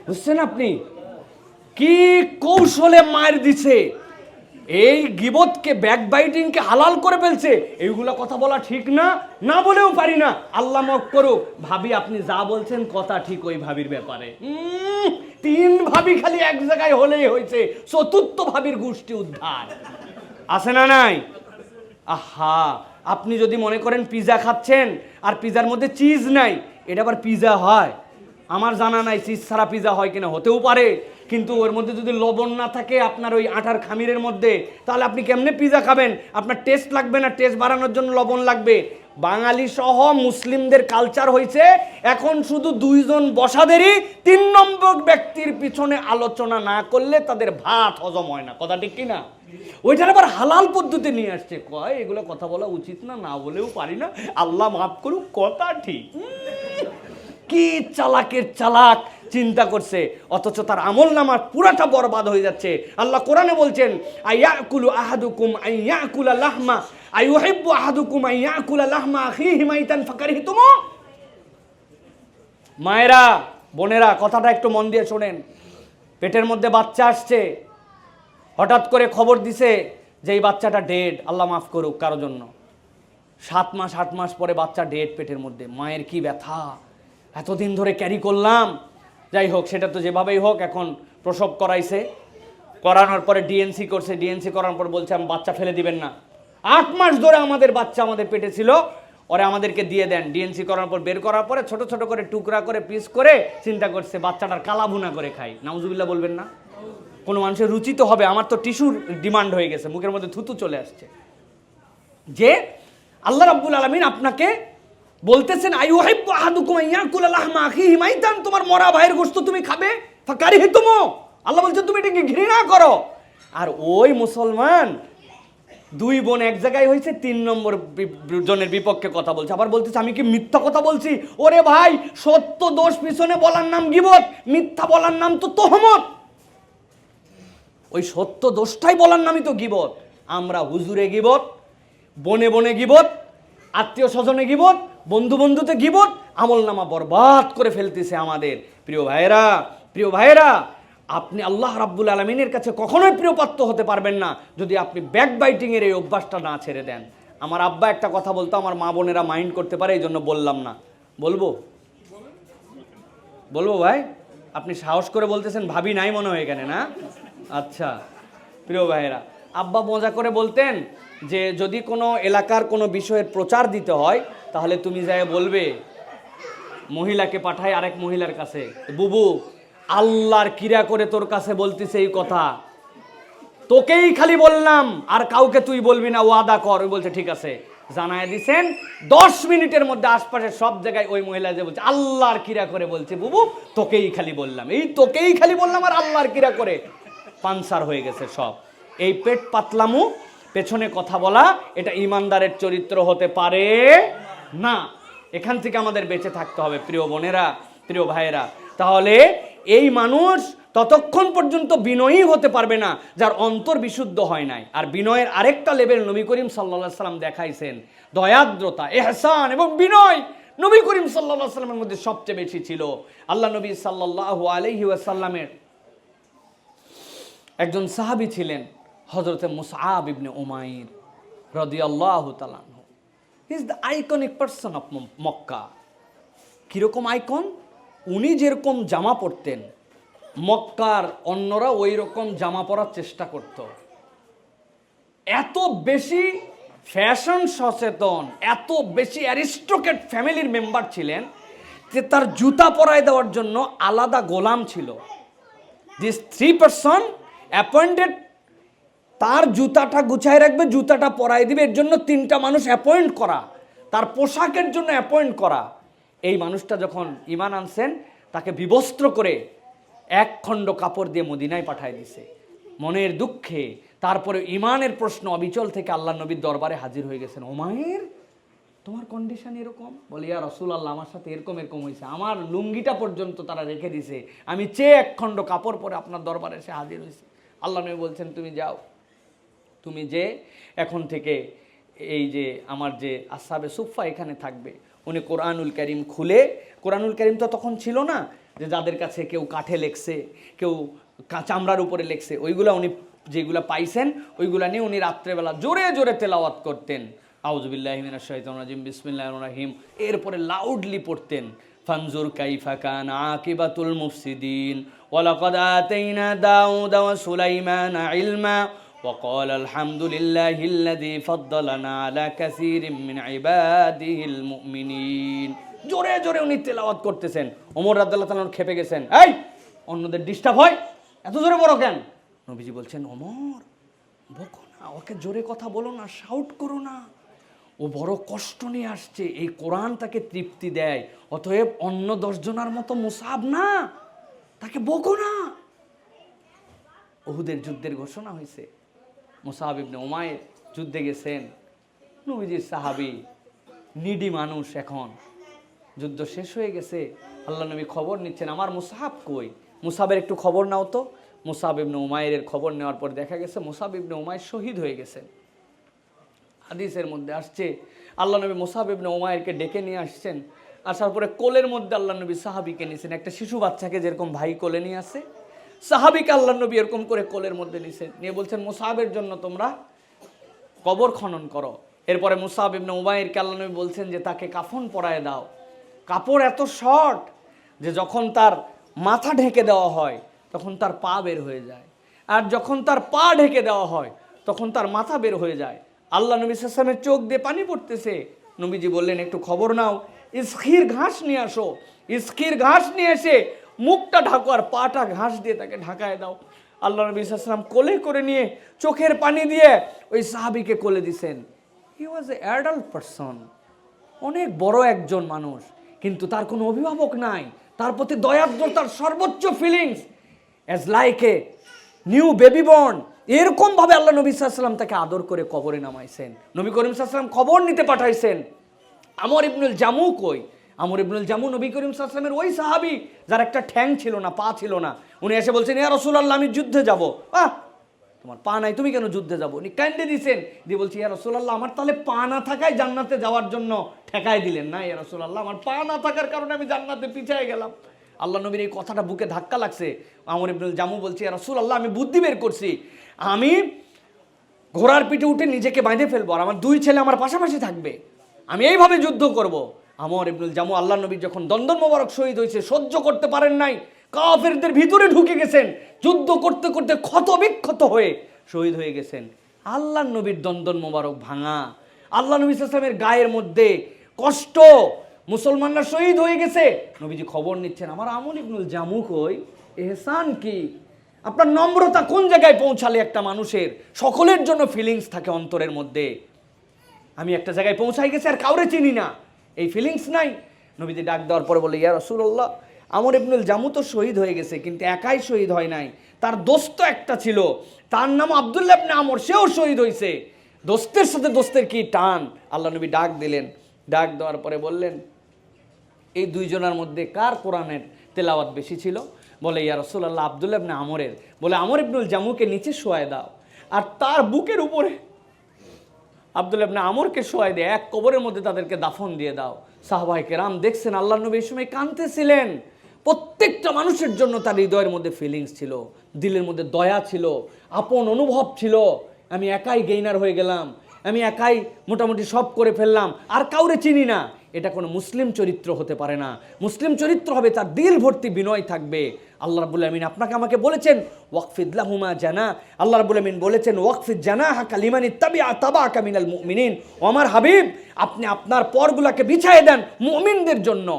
বুঝছেন আপনি কি কৌশলে মার দিছে? এই গিবতকে, ব্যাকবাইটিংকে হালাল করে ফেলছে। এইগুলো কথা বলা ঠিক না, না বলেও পারি না, আল্লাহ মাফ করুক। ভাবি আপনি যা বলছেন কথা ঠিক, ওই ভাবির ব্যাপারে 3 ভাবি খালি এক জায়গায় হলেই হয়েছে, 4র্থ ভাবির গোষ্ঠী উদ্ধার। আছে না নাই? আহা, আপনি যদি মনে করেন পিজা খাচ্ছেন আর পিজার মধ্যে চিজ নাই, এটা আবার পিজা হয়? আমার জানা নাই চিজ ছাড়া পিজা হয় কিনা, হতেও পারে, কিন্তু ওর মধ্যে যদি লবণ না থাকে আপনার ওই আটার খামিরের মধ্যে, তাহলে আপনি কেমনে পিজা খাবেন? আপনার টেস্ট লাগবে না, টেস্ট বাড়ানোর জন্য লবণ লাগবে। বাঙালি সহ মুসলিমদের কালচার হয়েছে এখন শুধু 2 জন বসাদেরই 3 নম্বর ব্যক্তির পিছনে আলোচনা না করলে তাদের ভাত হজম হয় না। কথা ঠিক কিনা? ওইটার আবার হালাল পদ্ধতি নিয়ে আসছে, কয় এগুলো কথা বলা উচিত না, না বলেও পারি না, আল্লাহ মাফ করুক, কথা ঠিক। কি চালাকের চালাক চিন্তা করছে, অথচ তার আমল নামার পুরাটা বরবাদ হয়ে যাচ্ছে। আল্লাহ কোরআনে বলছেন, আইয়াকুলু আহাদুকুম আইয়াকুলা লাহমা আইয়ুহিব্বু আহাদুকুম আইয়াকুলা লাহমা আখিহি মাইতান ফাকারিহতুমু। মায়েরা, বোনেরা, কথাটা একটু মন দিয়ে শোনেন। পেটের মধ্যে বাচ্চা আসছে, হঠাৎ করে খবর দিছে যে এই বাচ্চাটা ডেড, আল্লাহ মাফ করুক কারোর জন্য। 7 মাস 8 মাস পরে বাচ্চা ডেড পেটের মধ্যে। মায়ের কি ব্যথা, এতদিন ধরে ক্যারি করলাম। যাই হোক, সেটা তো যেভাবেই হোক, এখন প্রসব করাইছে, করানোর পরে ডিএনসি করছে, ডিএনসি করানোর পর বলছে আমি বাচ্চা ফেলে দিবেন না। 8 মাস ধরে আমাদের বাচ্চা আমাদের পেটে ছিল, ওরে আমাদেরকে দিয়ে দেন। ডিএনসি করার পর বের করার পরে ছোট ছোট করে টুকরা করে পিস করে চিন্তা করছে বাচ্চাটার কালা ভুনা করে খাই। নাউজুবিল্লাহ বলবেন না? কোনো মানুষের রুচি তো হবে। আমার তো টিস্যুর ডিমান্ড হয়ে গেছে, মুখের মধ্যে থুতু চলে আসছে। যে আল্লাহ রাব্বুল আলামিন আপনাকে বলতেছেন আইয়ুহিব্বু আহাদুকুম আইয়াকুলা লাহমা আখিহি মাইতান, তোমার মরা ভাইয়ের গোশত তুমি খাবে, ফাকারিহতুমু। আল্লাহ বলছে তুমি এটাকে ঘৃণা করো। আর ওই মুসলমান 2 বোন এক জায়গায় হয়েছে, 3 নম্বর জনের বিপক্ষে কথা বলছে। আবার বলতেছে আমি কি মিথ্যা কথা বলছি? ওরে ভাই, সত্য দোষ পিছনে বলার নাম গীবত, মিথ্যা বলার নাম তো তহমত। ওই সত্য দোষটাই বলার নামই তো গীবত। আমরা হুজুরে গীবত, বনে বনে গীবত, আত্মীয় স্বজনে গীবত, বন্ধু বন্ধুতে গীবত, আমল নামা বরবাদ করে ফেলতেছে আমাদের। প্রিয় ভাইয়েরা, আপনি আল্লাহ রাব্বুল আলামিনের কাছে কখনোই প্রিয়পাত্র হতে পারবেন না যদি আপনি ব্যাকবাইটিংয়ের এই অভ্যাসটা না ছেড়ে দেন। আমার আব্বা একটা কথা বলতো, আমার মা বোনেরা মাইন্ড করতে পারে, এই জন্য বললাম না। বলবো ভাই? আপনি সাহস করে বলতেছেন, ভাবি নাই মনে হয় এখানে, না? আচ্ছা, প্রিয় ভাইয়েরা, আব্বা মজা করে বলতেন যে যদি কোনো এলাকার কোনো বিষয়ের প্রচার দিতে হয় তাহলে তুমি যায় বলবে, মহিলাকে পাঠায় আরেক মহিলার কাছে, বুবু আল্লাহর কিরা করে তোর কাছে বলতেছে এই কথা, তোকেই খালি বললাম, আর কাউকে তুই বলবি না, ওয়াদা কর। ওই বলছে ঠিক আছে, জানায় দিছেন। 10 মিনিটের মধ্যে আশপাশের সব জায়গায় ওই মহিলা যে বলছে আল্লাহর কিরা করে বলছে, বুবু তোকেই খালি বললাম, এই তোকেই খালি বললাম আর আল্লাহর কিরা করে পানসার হয়ে গেছে সব। এই পেট পাতলামু, পেছনে কথা বলা, এটা ইমানদারের চরিত্র হতে পারে না। এখান থেকে আমাদের বেঁচে থাকতে হবে প্রিয় বোনেরা, প্রিয় ভাইয়েরা। তাহলে এই মানুষ ততক্ষণ পর্যন্ত বিনয়ী হতে পারবে না যার অন্তর বিশুদ্ধ হয় নাই। আর বিনয়ের আরেকটা লেভেল নবী করিম সাল্লাল্লাহু আলাইহি সাল্লাম দেখাইছেন, দয়াদ্রতা, ইহসান এবং বিনয় নবী করিম সাল্লাল্লাহু আলাইহি সাল্লামের মধ্যে সবচেয়ে বেশি ছিল। আল্লাহ নবী সাল্লাল্লাহু আলাইহি ওয়াসাল্লামের একজন সাহাবী ছিলেন হযরতে মুসআব ইবনে উমাইর রাদিয়াল্লাহু তাআলা আনহু। He is the iconic person of Mecca. কিরকম আইকন? উনি যেরকম জামা পরতেন, মক্কার অন্যরা ওই রকম জামা পরার চেষ্টা করত। এত বেশি ফ্যাশন সচেতন, এত বেশি অ্যারিস্টোক্রেট ফ্যামিলির মেম্বার ছিলেন যে তার জুতা পরায় দেওয়ার জন্য আলাদা গোলাম ছিল। দিস 3 পারসন অ্যাপয়েন্টেড, তার জুতাটা গুছায় রাখবে, জুতাটা পরায় দিবে, এর জন্য 3টা মানুষ অ্যাপয়েন্ট করা, তার পোশাকের জন্য অ্যাপয়েন্ট করা। এই মানুষটা যখন ঈমান আনছেন, তাকে বিবস্ত্র করে 1 খণ্ড কাপড় দিয়ে মদিনায় পাঠায় দিছে মনের দুঃখে। তারপরে ঈমানের প্রশ্ন অবিচল থেকে আল্লাহ নবীর দরবারে হাজির হয়ে গেছেন। ওমায়ের, তোমার কন্ডিশন এরকম? বলি ইয়া রাসূলুল্লাহ, আমার সাথে এরকম হয়েছে, আমার লুঙ্গিটা পর্যন্ত তারা রেখে দিছে, আমি চেয়ে 1 খণ্ড কাপড় পরে আপনার দরবারে এসে হাজির হয়েছি। আল্লাহ নবী বলছেন তুমি যাও, তুমি যে এখন থেকে এই যে আমার যে আসহাবে সুফা এখানে থাকবে। উনি কোরআনুল কারীম খুলে, কোরআনুল কারীম তো তখন ছিল না যে যাদের কাছে কেউ কাঠে লেখছে, কেউ চামড়ার উপরে লেখছে, ওইগুলা উনি যেগুলা পাইছেন ওইগুলা নিয়ে উনি রাত্রেবেলা জোরে জোরে তেলাওয়াত করতেন। আউযু বিল্লাহি মিনাশ শাইতানির রাজিম, বিসমিল্লাহির রহিম, এরপরে লাউডলি পড়তেন ফানজুর কাইফা কানা আকিবাতুল মুফসিদিন ওয়ালাকাদ আতাইনা দাউদা ওয়া সুলাইমানা ইলমা وقال الحمد لله الذي فضلنا على كثير من عباده المؤمنين। জোরে জোরে উনি তেলাওয়াত করতেছেন। ওমর রাদিয়াল্লাহু তাআলা খেপে গেছেন, এই অন্যদের ডিস্টার্ব হয়, এত জোরে বলো কেন? নবীজি বলছেন, ওমর বকো না, ওকে জোরে কথা বলো না, শাউট করো না, ও বড় কষ্ট নিয়ে আসছে, এই কোরআন তাকে তৃপ্তি দেয়, অতএব অন্য 10 জনের মতো মুসাব না, তাকে বকো না। উহুদের যুদ্ধের ঘোষণা হয়েছে, মুসআব ইবনে উমাইর যুদ্ধে গেছেন, নবীজির সাহাবী, নিডি মানুষ। এখন যুদ্ধ শেষ হয়ে গেছে, আল্লাহ নবী খবর নিচ্ছেন, আমার মুসাহাব কই, মুসাবের একটু খবর নাও তো। মুসাব ইবনে উমাইরের খবর নেওয়ার পর দেখা গেছে মুসাব ইবনে উমাইর শহীদ হয়ে গেছেন। হাদিসের মধ্যে আসছে আল্লাহ নবী মুসাব ইবনে উমাইরকে ডেকে নিয়ে আসছেন। আসার পরে কোলের মধ্যে আল্লাহ নবী সাহাবিকে নিয়েছেন, একটা শিশু বাচ্চাকে যেরকম ভাই কোলে নিয়ে আসে, সাহাবিকে আল্লাহ নবী এরকম করে কোলের মধ্যে নিয়েছেন, নিয়ে বলছেন মুসাবের জন্য তোমরা কবর খনন করো। এরপরে মুসাব ইবনে উমাইরকে আল্লাহ নবী বলছেন যে তাকে কাফন পরায় দাও। কাপড় এত শর্ট যে যখন তার মাথা ঢেকে দেওয়া হয় তখন তার পা বের হয়ে যায়, আর যখন তার পা ঢেকে দেওয়া হয় তখন তার মাথা বের হয়ে যায়। আল্লাহ নবী সাল্লাল্লাহু আলাইহি ওয়াসাল্লামের চোখ দিয়ে পানি পড়তেছে। নবীজি বললেন একটু খবর নাও, ইসখির ঘাস নিয়ে আসো। ইসখির ঘাস নিয়ে এসে মুখটা ঢাকো আর পাটা ঘাস দিয়ে তাকে ঢাকায় দাও। আল্লাহ নবী সাল্লাল্লাহু আলাইহি ওয়াসাল্লাম কোলে করে নিয়ে চোখের পানি দিয়ে ওই সাহাবীকে কোলে দিছেন। হি ওয়াজ এ অ্যাডাল্ট পারসন, অনেক বড় একজন মানুষ, কিন্তু তার কোনো অভিভাবক নাই, তার প্রতি দয়াদ্রতার সর্বোচ্চ feelings, as like a new baby born. এরকম ভাবে আল্লাহ নবী সাল্লাল্লাহু আলাইহি ওয়াসাল্লাম তাকে আদর করে কবরে নামাইছেন। নবী করিম সাল্লাল্লাহু আলাইহি ওয়াসাল্লাম খবর নিতে পাঠাইছেন। আমর ইবনুল জামু কই? আমর ইবনুল জামু নবী করিম সাল্লাল্লাহু আলাইহি ওয়াসাল্লামের ওই সাহাবী যার একটা ঠ্যাং ছিল না, পা ছিল না। উনি এসে বলছেন, ইয়া রাসূলুল্লাহ আমি যুদ্ধে যাব। তোমার পা নাই, তুমি কেন যুদ্ধে যাবো? উনি কান্দে দিছেন, দিয়ে বলছি, ইয়া রাসূলুল্লাহ আমার তাহলে পা না থাকায় জান্নাতে যাওয়ার জন্য ঠেকায় দিলেন না? ইয়া রাসূলুল্লাহ আমার পা না থাকার কারণে আমি জান্নাতে পিছিয়ে গেলাম। আল্লাহ নবীর এই কথাটা বুকে ধাক্কা লাগছে। আমর ইবনুল জামু বলছি, ইয়া রাসূলুল্লাহ আমি বুদ্ধি বের করছি, আমি ঘোড়ার পিঠে উঠে নিজেকে বাঁধে ফেলবো, আর আমার দুই ছেলে আমার পাশাপাশি থাকবে, আমি এইভাবে যুদ্ধ করব। আমর ইবনুল জামু আল্লাহ নবী যখন দন্দন মোবারক শহীদ হয়েছে সহ্য করতে পারেন নাই, কাফেরদের ভিতরে ঢুকে গেছেন, যুদ্ধ করতে করতে ক্ষত বিক্ষত হয়ে শহীদ হয়ে গেছেন। আল্লাহ নবীর দন্দন মোবারক ভাঙা, আল্লাহ নবী সাল্লাল্লাহু আলাইহি ওয়াসাল্লামের গায়ের মধ্যে কষ্ট, মুসলমানরা শহীদ হয়ে গেছে। নবীজি খবর নিচ্ছেন, আমার আমর ইবনুল জামু কই, এহসান কি, আপনার নম্রতা কোন জায়গায় পৌঁছালে একটা মানুষের সকলের জন্য ফিলিংস থাকে অন্তরের মধ্যে। আমি একটা জায়গায় পৌঁছাই গেছি আর কাউরে চিনি না, এই ফিলিংস নাই। নবীজি ডাক দেওয়ার পরে বলে, ইয়া রাসূলুল্লাহ আমর ইবনুল জামু তো শহীদ হয়ে গেছে, কিন্তু একাই শহীদ হয় নাই, তার দোস্ত একটা ছিল, তার নাম আব্দুল্লাহ ইবনে আমর, সেও শহীদ হয়েছে। দোস্তের সাথে দোস্তের কি টান। আল্লাহ নবী ডাক দিলেন, ডাক দেওয়ার পরে বললেন, এই দুইজনের মধ্যে কার কোরআনের তেলাওয়াত বেশি ছিল? বলে, ইয়া রাসূলুল্লাহ আব্দুল্লাহ ইবনে আমরের। বলে, আমর ইবনুল জামুকে নিচে শোয়ায় দাও আর তার বুকের উপরে আব্দুল্লাহ ইবনে আমরকে শোয়াই দিয়ে এক কবরের মধ্যে তাদেরকে দাফন দিয়ে দাও। সাহাবায়ে কেরাম দেখছেন আল্লাহ নবী এই সময় কাঁদতেছিলেন। প্রত্যেকটা মানুষের জন্য তার হৃদয়ের মধ্যে ফিলিংস ছিল, দিলের মধ্যে দয়া ছিল, আপন অনুভব ছিল। আমি একাই গেইনার হয়ে গেলাম, আমি একাই মোটামুটি সব করে ফেললাম, আর কাউরে চিনি না। এটা কোনো মুসলিম চরিত্র হতে পারে না। মুসলিম চরিত্র হবে তার দিল ভর্তি বিনয় থাকবে। আল্লাহ রাব্বুল আমিন আপনাকে আমাকে বলেছেন ওয়াকফিদ লাহুমা জানা, আল্লাহ রাব্বুল আমিন বলেছেন ওয়াকফিদ জানাহাকা লিমানি তাবাআকা মিনাল মুমিনিন। ও আমার হাবিব, আপনি আপনার পরগুলাকে বিছায় দেন মুমিনদের জন্য।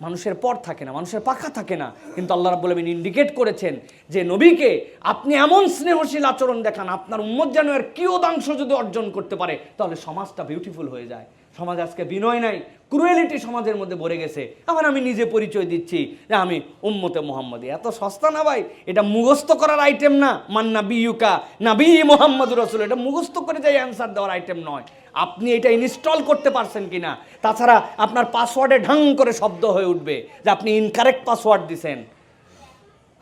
মানুষের পর থাকে না, মানুষের পাখা থাকে না, কিন্তু আল্লাহ রাব্বুল আমিন ইন্ডিকেট করেছেন যে নবীকে আপনি এমন স্নেহশীল আচরণ দেখান, আপনার উম্মত যেন এর কিয়দাংশ যদি অর্জন করতে পারে তাহলে সমাজটা বিউটিফুল হয়ে যায়। সমাজ আজকে বিনয় নাই, ক্রুয়েলিটি সমাজের মধ্যে ভরে গেছে। এখন আমি নিজে পরিচয় দিচ্ছি যে আমি উম্মতে মুহাম্মাদি। এত সস্তা না ভাই, এটা মুখস্থ করার আইটেম না। মান্না বিয়ুকা নাবি মুহাম্মদুর রাসূল, এটা মুখস্থ করে যাই অ্যান্সার দেওয়ার আইটেম নয়। আপনি এটা ইনস্টল করতে পারছেন কিনা, তাছাড়া আপনার পাসওয়ার্ডে ঢং করে শব্দ হয়ে উঠবে যে আপনি ইনকারেক্ট পাসওয়ার্ড দিছেন।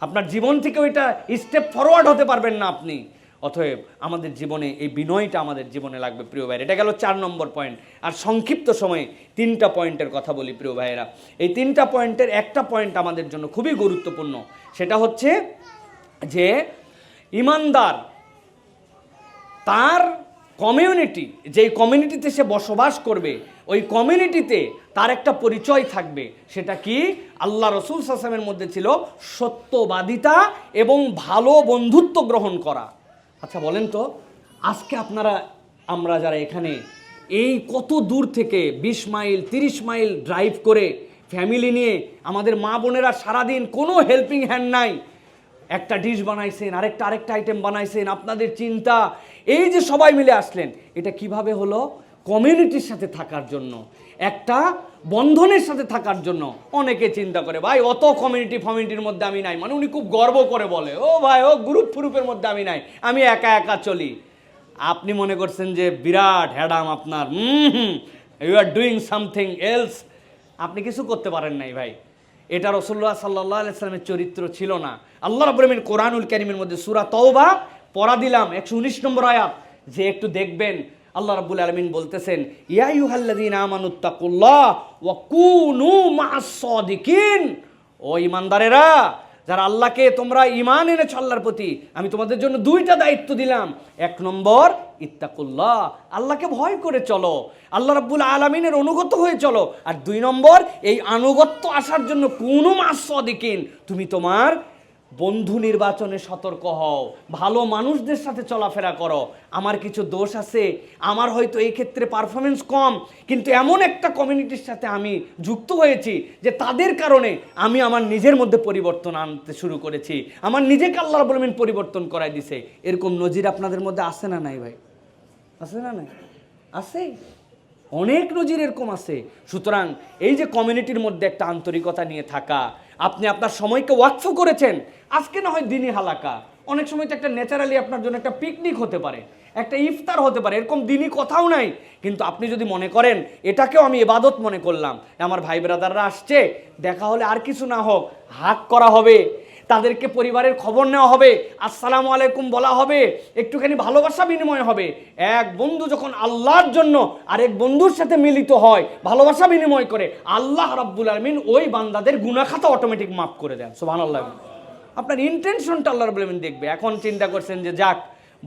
আপনার জীবন থেকে ওইটা স্টেপ ফরওয়ার্ড হতে পারবেন না আপনি। অতএব আমাদের জীবনে এই বিনয়টা আমাদের জীবনে লাগবে প্রিয় ভাইয়েরা। এটা গেল 4 নম্বর পয়েন্ট। আর সংক্ষিপ্ত সময়ে 3টা পয়েন্টের কথা বলি প্রিয় ভাইয়েরা। এই 3টা পয়েন্টের একটা পয়েন্ট আমাদের জন্য খুবই গুরুত্বপূর্ণ, সেটা হচ্ছে যে ইমানদার তার কমিউনিটি, যেই কমিউনিটিতে সে বসবাস করবে ওই কমিউনিটিতে তার একটা পরিচয় থাকবে। সেটা কি? আল্লাহ রসুল সাল্লাল্লাহু আলাইহি ওয়াসাল্লামের মধ্যে ছিল সত্যবাদিতা এবং ভালো বন্ধুত্ব গ্রহণ করা। আচ্ছা বলেন তো, আজকে আমরা যারা এখানে এই কত দূর থেকে 20 মাইল 30 মাইল ড্রাইভ করে ফ্যামিলি নিয়ে, আমাদের মা বোনেরা সারাদিন কোনো হেল্পিং হ্যান্ড নাই, একটা ডিশ বানাইছেন, আরেকটা আইটেম বানাইছেন, আপনাদের চিন্তা, এই যে সবাই মিলে আসলেন, এটা কিভাবে হলো? কমিউনিটির সাথে থাকার জন্য, একটা বন্ধনের সাথে থাকার জন্য। অনেকে চিন্তা করে ভাই অত কমিউনিটির মধ্যে আমি নাই, মানে উনি খুব গর্ব করে বলে ও ভাই ও গ্রুপের মধ্যে আমি নাই, আমি একা একা চলি। আপনি মনে করছেন যে বিরাট হ্যাডাম আপনার, you are doing something else. আপনি কিছু করতে পারেন নাই ভাই। এটা রাসূলুল্লাহ সাল্লাল্লাহু আলাইহি ওয়াসাল্লামের চরিত্র ছিল না। আল্লাহ রাব্বুল আলামিন কোরআনুল কারীমের মধ্যে সূরা তাওবা পড়া দিলাম 119 নম্বর আয়াত, যে একটু দেখবেন আল্লাহ রাব্বুল আলামিন বলতেছেন, ইয়া আইয়ুহাল্লাযীনা আমানুত্তাকুল্লাহ ওয়া কুনু মা'আস সাদিকিন। ও ঈমানদারেরা, যারা আল্লাহকে তোমরা ঈমান এনেছো আল্লাহর প্রতি, আমি তোমাদের জন্য দুইটা দায়িত্ব দিলাম। 1 নম্বর ইত্তাকুল্লাহ, আল্লাহকে ভয় করে চলো, আল্লাহ রাব্বুল আলামিনের অনুগত হয়ে চলো। আর 2 নম্বর, এই আনুগত্য আসার জন্য কুনু মা'আস সাদিকিন, তুমি তোমার বন্ধু নির্বাচনে সতর্ক হও, ভালো মানুষদের সাথে চলাফেরা করো। আমার কিছু দোষ আছে, আমার হয়তো এই ক্ষেত্রে পারফরমেন্স কম, কিন্তু এমন একটা কমিউনিটির সাথে আমি যুক্ত হয়েছি যে তাদের কারণে আমি আমার নিজের মধ্যে পরিবর্তন আনতে শুরু করেছি, আমার নিজেকে আল্লাহ রাব্বুল আলামিন পরিবর্তন করায় দিছে। এরকম নজির আপনাদের মধ্যে আছে না নাই ভাই? আছে না নাই? আছে, অনেক নজির এরকম আছে। সুতরাং এই যে কমিউনিটির মধ্যে একটা আন্তরিকতা নিয়ে থাকা, আপনি আপনার সময়কে ওয়াকফ করেছেন, আজকে না হয় দিনই হালাকা, অনেক সময় তো একটা ন্যাচারালি আপনার জন্য একটা পিকনিক হতে পারে, একটা ইফতার হতে পারে, এরকম দিনই কথাও নাই। কিন্তু আপনি যদি মনে করেন এটাকেও আমি ইবাদত মনে করলাম, আমার ভাই ব্রাদাররা আসছে, দেখা হলে আর কিছু না হোক হাক করা হবে, তাদেরকে পরিবারের খবর নেওয়া হবে, আসসালামু আলাইকুম বলা হবে, একটুখানি ভালোবাসা বিনিময় হবে। এক বন্ধু যখন আল্লাহর জন্য আরেক বন্ধুর সাথে মিলিত হয়, ভালোবাসা বিনিময় করে, আল্লাহ রাব্বুল আলামিন ওই বান্দাদের গুনাহ খাতা অটোমেটিক মাফ করে দেন। সুবহানাল্লাহ। আপনার ইন্টেনশনটা আল্লাহ রাব্বুল আলামিন দেখবে। এখন চিন্তা করছেন যে যাক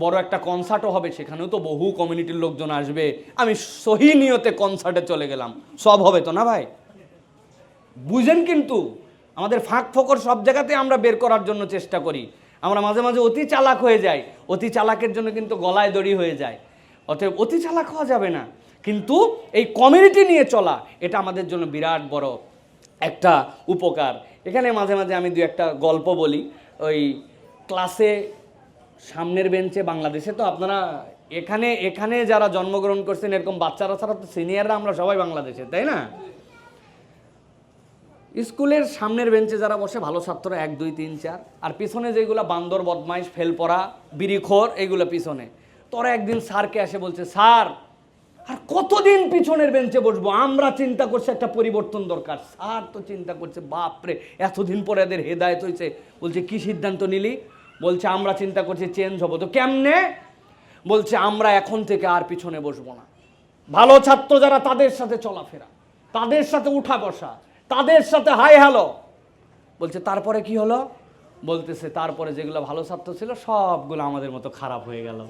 বড় একটা কনসার্টও হবে, সেখানেও তো বহু কমিউনিটির লোকজন আসবে, আমি সহি নিয়তে কনসার্টে চলে গেলাম, সব হবে তো না ভাই? বুঝেন, কিন্তু আমাদের ফাঁক ফোকর সব জায়গাতে আমরা বের করার জন্য চেষ্টা করি। আমরা মাঝে মাঝে অতি চালাক হয়ে যাই, অতি চালাকের জন্য কিন্তু গলায় দড়ি হয়ে যায়। অতএব অতি চালাক হওয়া যাবে না, কিন্তু এই কমিউনিটি নিয়ে চলা এটা আমাদের জন্য বিরাট বড় একটা উপকার। এখানে মাঝে মাঝে আমি 2-1টা গল্প বলি। ওই ক্লাসে সামনের বেঞ্চে, বাংলাদেশে তো আপনারা এখানে এখানে যারা জন্মগ্রহণ করছেন এরকম বাচ্চারা ছাড়া তো সিনিয়ররা আমরা সবাই বাংলাদেশে, তাই না? স্কুলের সামনের বেঞ্চে যারা বসে ভালো ছাত্র 1, 2, 3, 4, আর পিছনে যেগুলো বান্দর, বদমাইশ, ফেল পড়া, বিড়িখোর, এইগুলো পিছনে। তোরা একদিন স্যারকে এসে বলছে, স্যার আর কতদিন পিছনের বেঞ্চে বসবো, আমরা চিন্তা করছি একটা পরিবর্তন দরকার। স্যার তো চিন্তা করছে, বাপরে এতদিন পরে এদের হেদায়েত হয়েছে। বলছে কি সিদ্ধান্ত নিলি? বলছে আমরা চিন্তা করছি চেঞ্জ হবো। তো কেমনে? বলছে আমরা এখন থেকে আর পিছনে বসবো না, ভালো ছাত্র যারা তাদের সাথে চলাফেরা, তাদের সাথে উঠা বসা, তাদের সাথে হাই হ্যালো। বলছে তারপরে কি হলো? বলতেছে তারপরে যেগুলো ভালো ছাত্র ছিল সবগুলো আমাদের মতো খারাপ হয়ে গেল,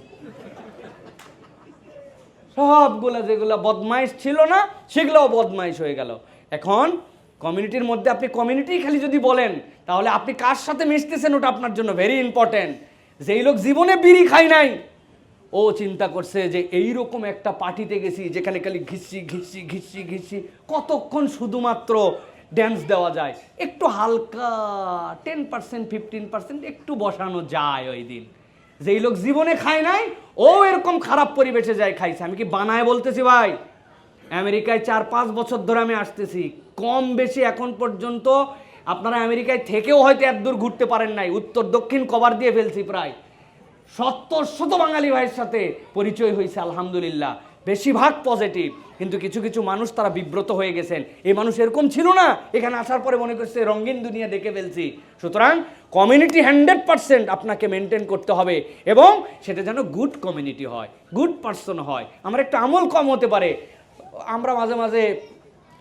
সবগুলো যেগুলো বদমাইশ ছিল না সেগুলোও বদমাইশ হয়ে গেল। এখন কমিউনিটির মধ্যে আপনি কমিউনিটি খালি যদি বলেন, তাহলে আপনি কার সাথে মিশতেছেন ওটা আপনার জন্য ভেরি ইম্পর্টেন্ট। যেই লোক জীবনে বিড়ি খায় নাই, ও চিন্তা করছে যে এইরকম একটা পার্টিতে গেছি যেখানে খালি ঘিসি ঘিসি ঘিসি ঘিসি, কতক্ষণ শুধুমাত্র ড্যান্স দেওয়া যায়, একটু হালকা 10%, 15% একটু বসানো যায় ওই দিন। যেই লোক জীবনে খায় নাই, ও এরকম খারাপ পরিবেশে যায় খাইছে। আমি কি বানায় বলতেছি ভাই? আমেরিকায় 4-5 বছর ধরে আমি আসতেছি, কম বেশি এখন পর্যন্ত আপনারা আমেরিকায় থেকেও হয়তো এত দূর ঘুরতে পারেন নাই, উত্তর দক্ষিণ কভার দিয়ে ফেলছি, প্রায় 70-100 বাঙালি ভাইয়ের সাথে পরিচয় হয়েছে আলহামদুলিল্লাহ, বেশিরভাগ পজিটিভ। কিন্তু কিছু কিছু মানুষ তারা বিব্রত হয়ে গেছেন, এই মানুষ এরকম ছিল না, এখানে আসার পরে মনে করছে রঙিন দুনিয়া দেখে ফেলছি। সুতরাং কমিউনিটি 100% আপনাকে মেনটেন করতে হবে, এবং সেটা যেন গুড কমিউনিটি হয়, গুড পার্সন হয়। আমার একটু আমল কম হতে পারে, আমরা মাঝে মাঝে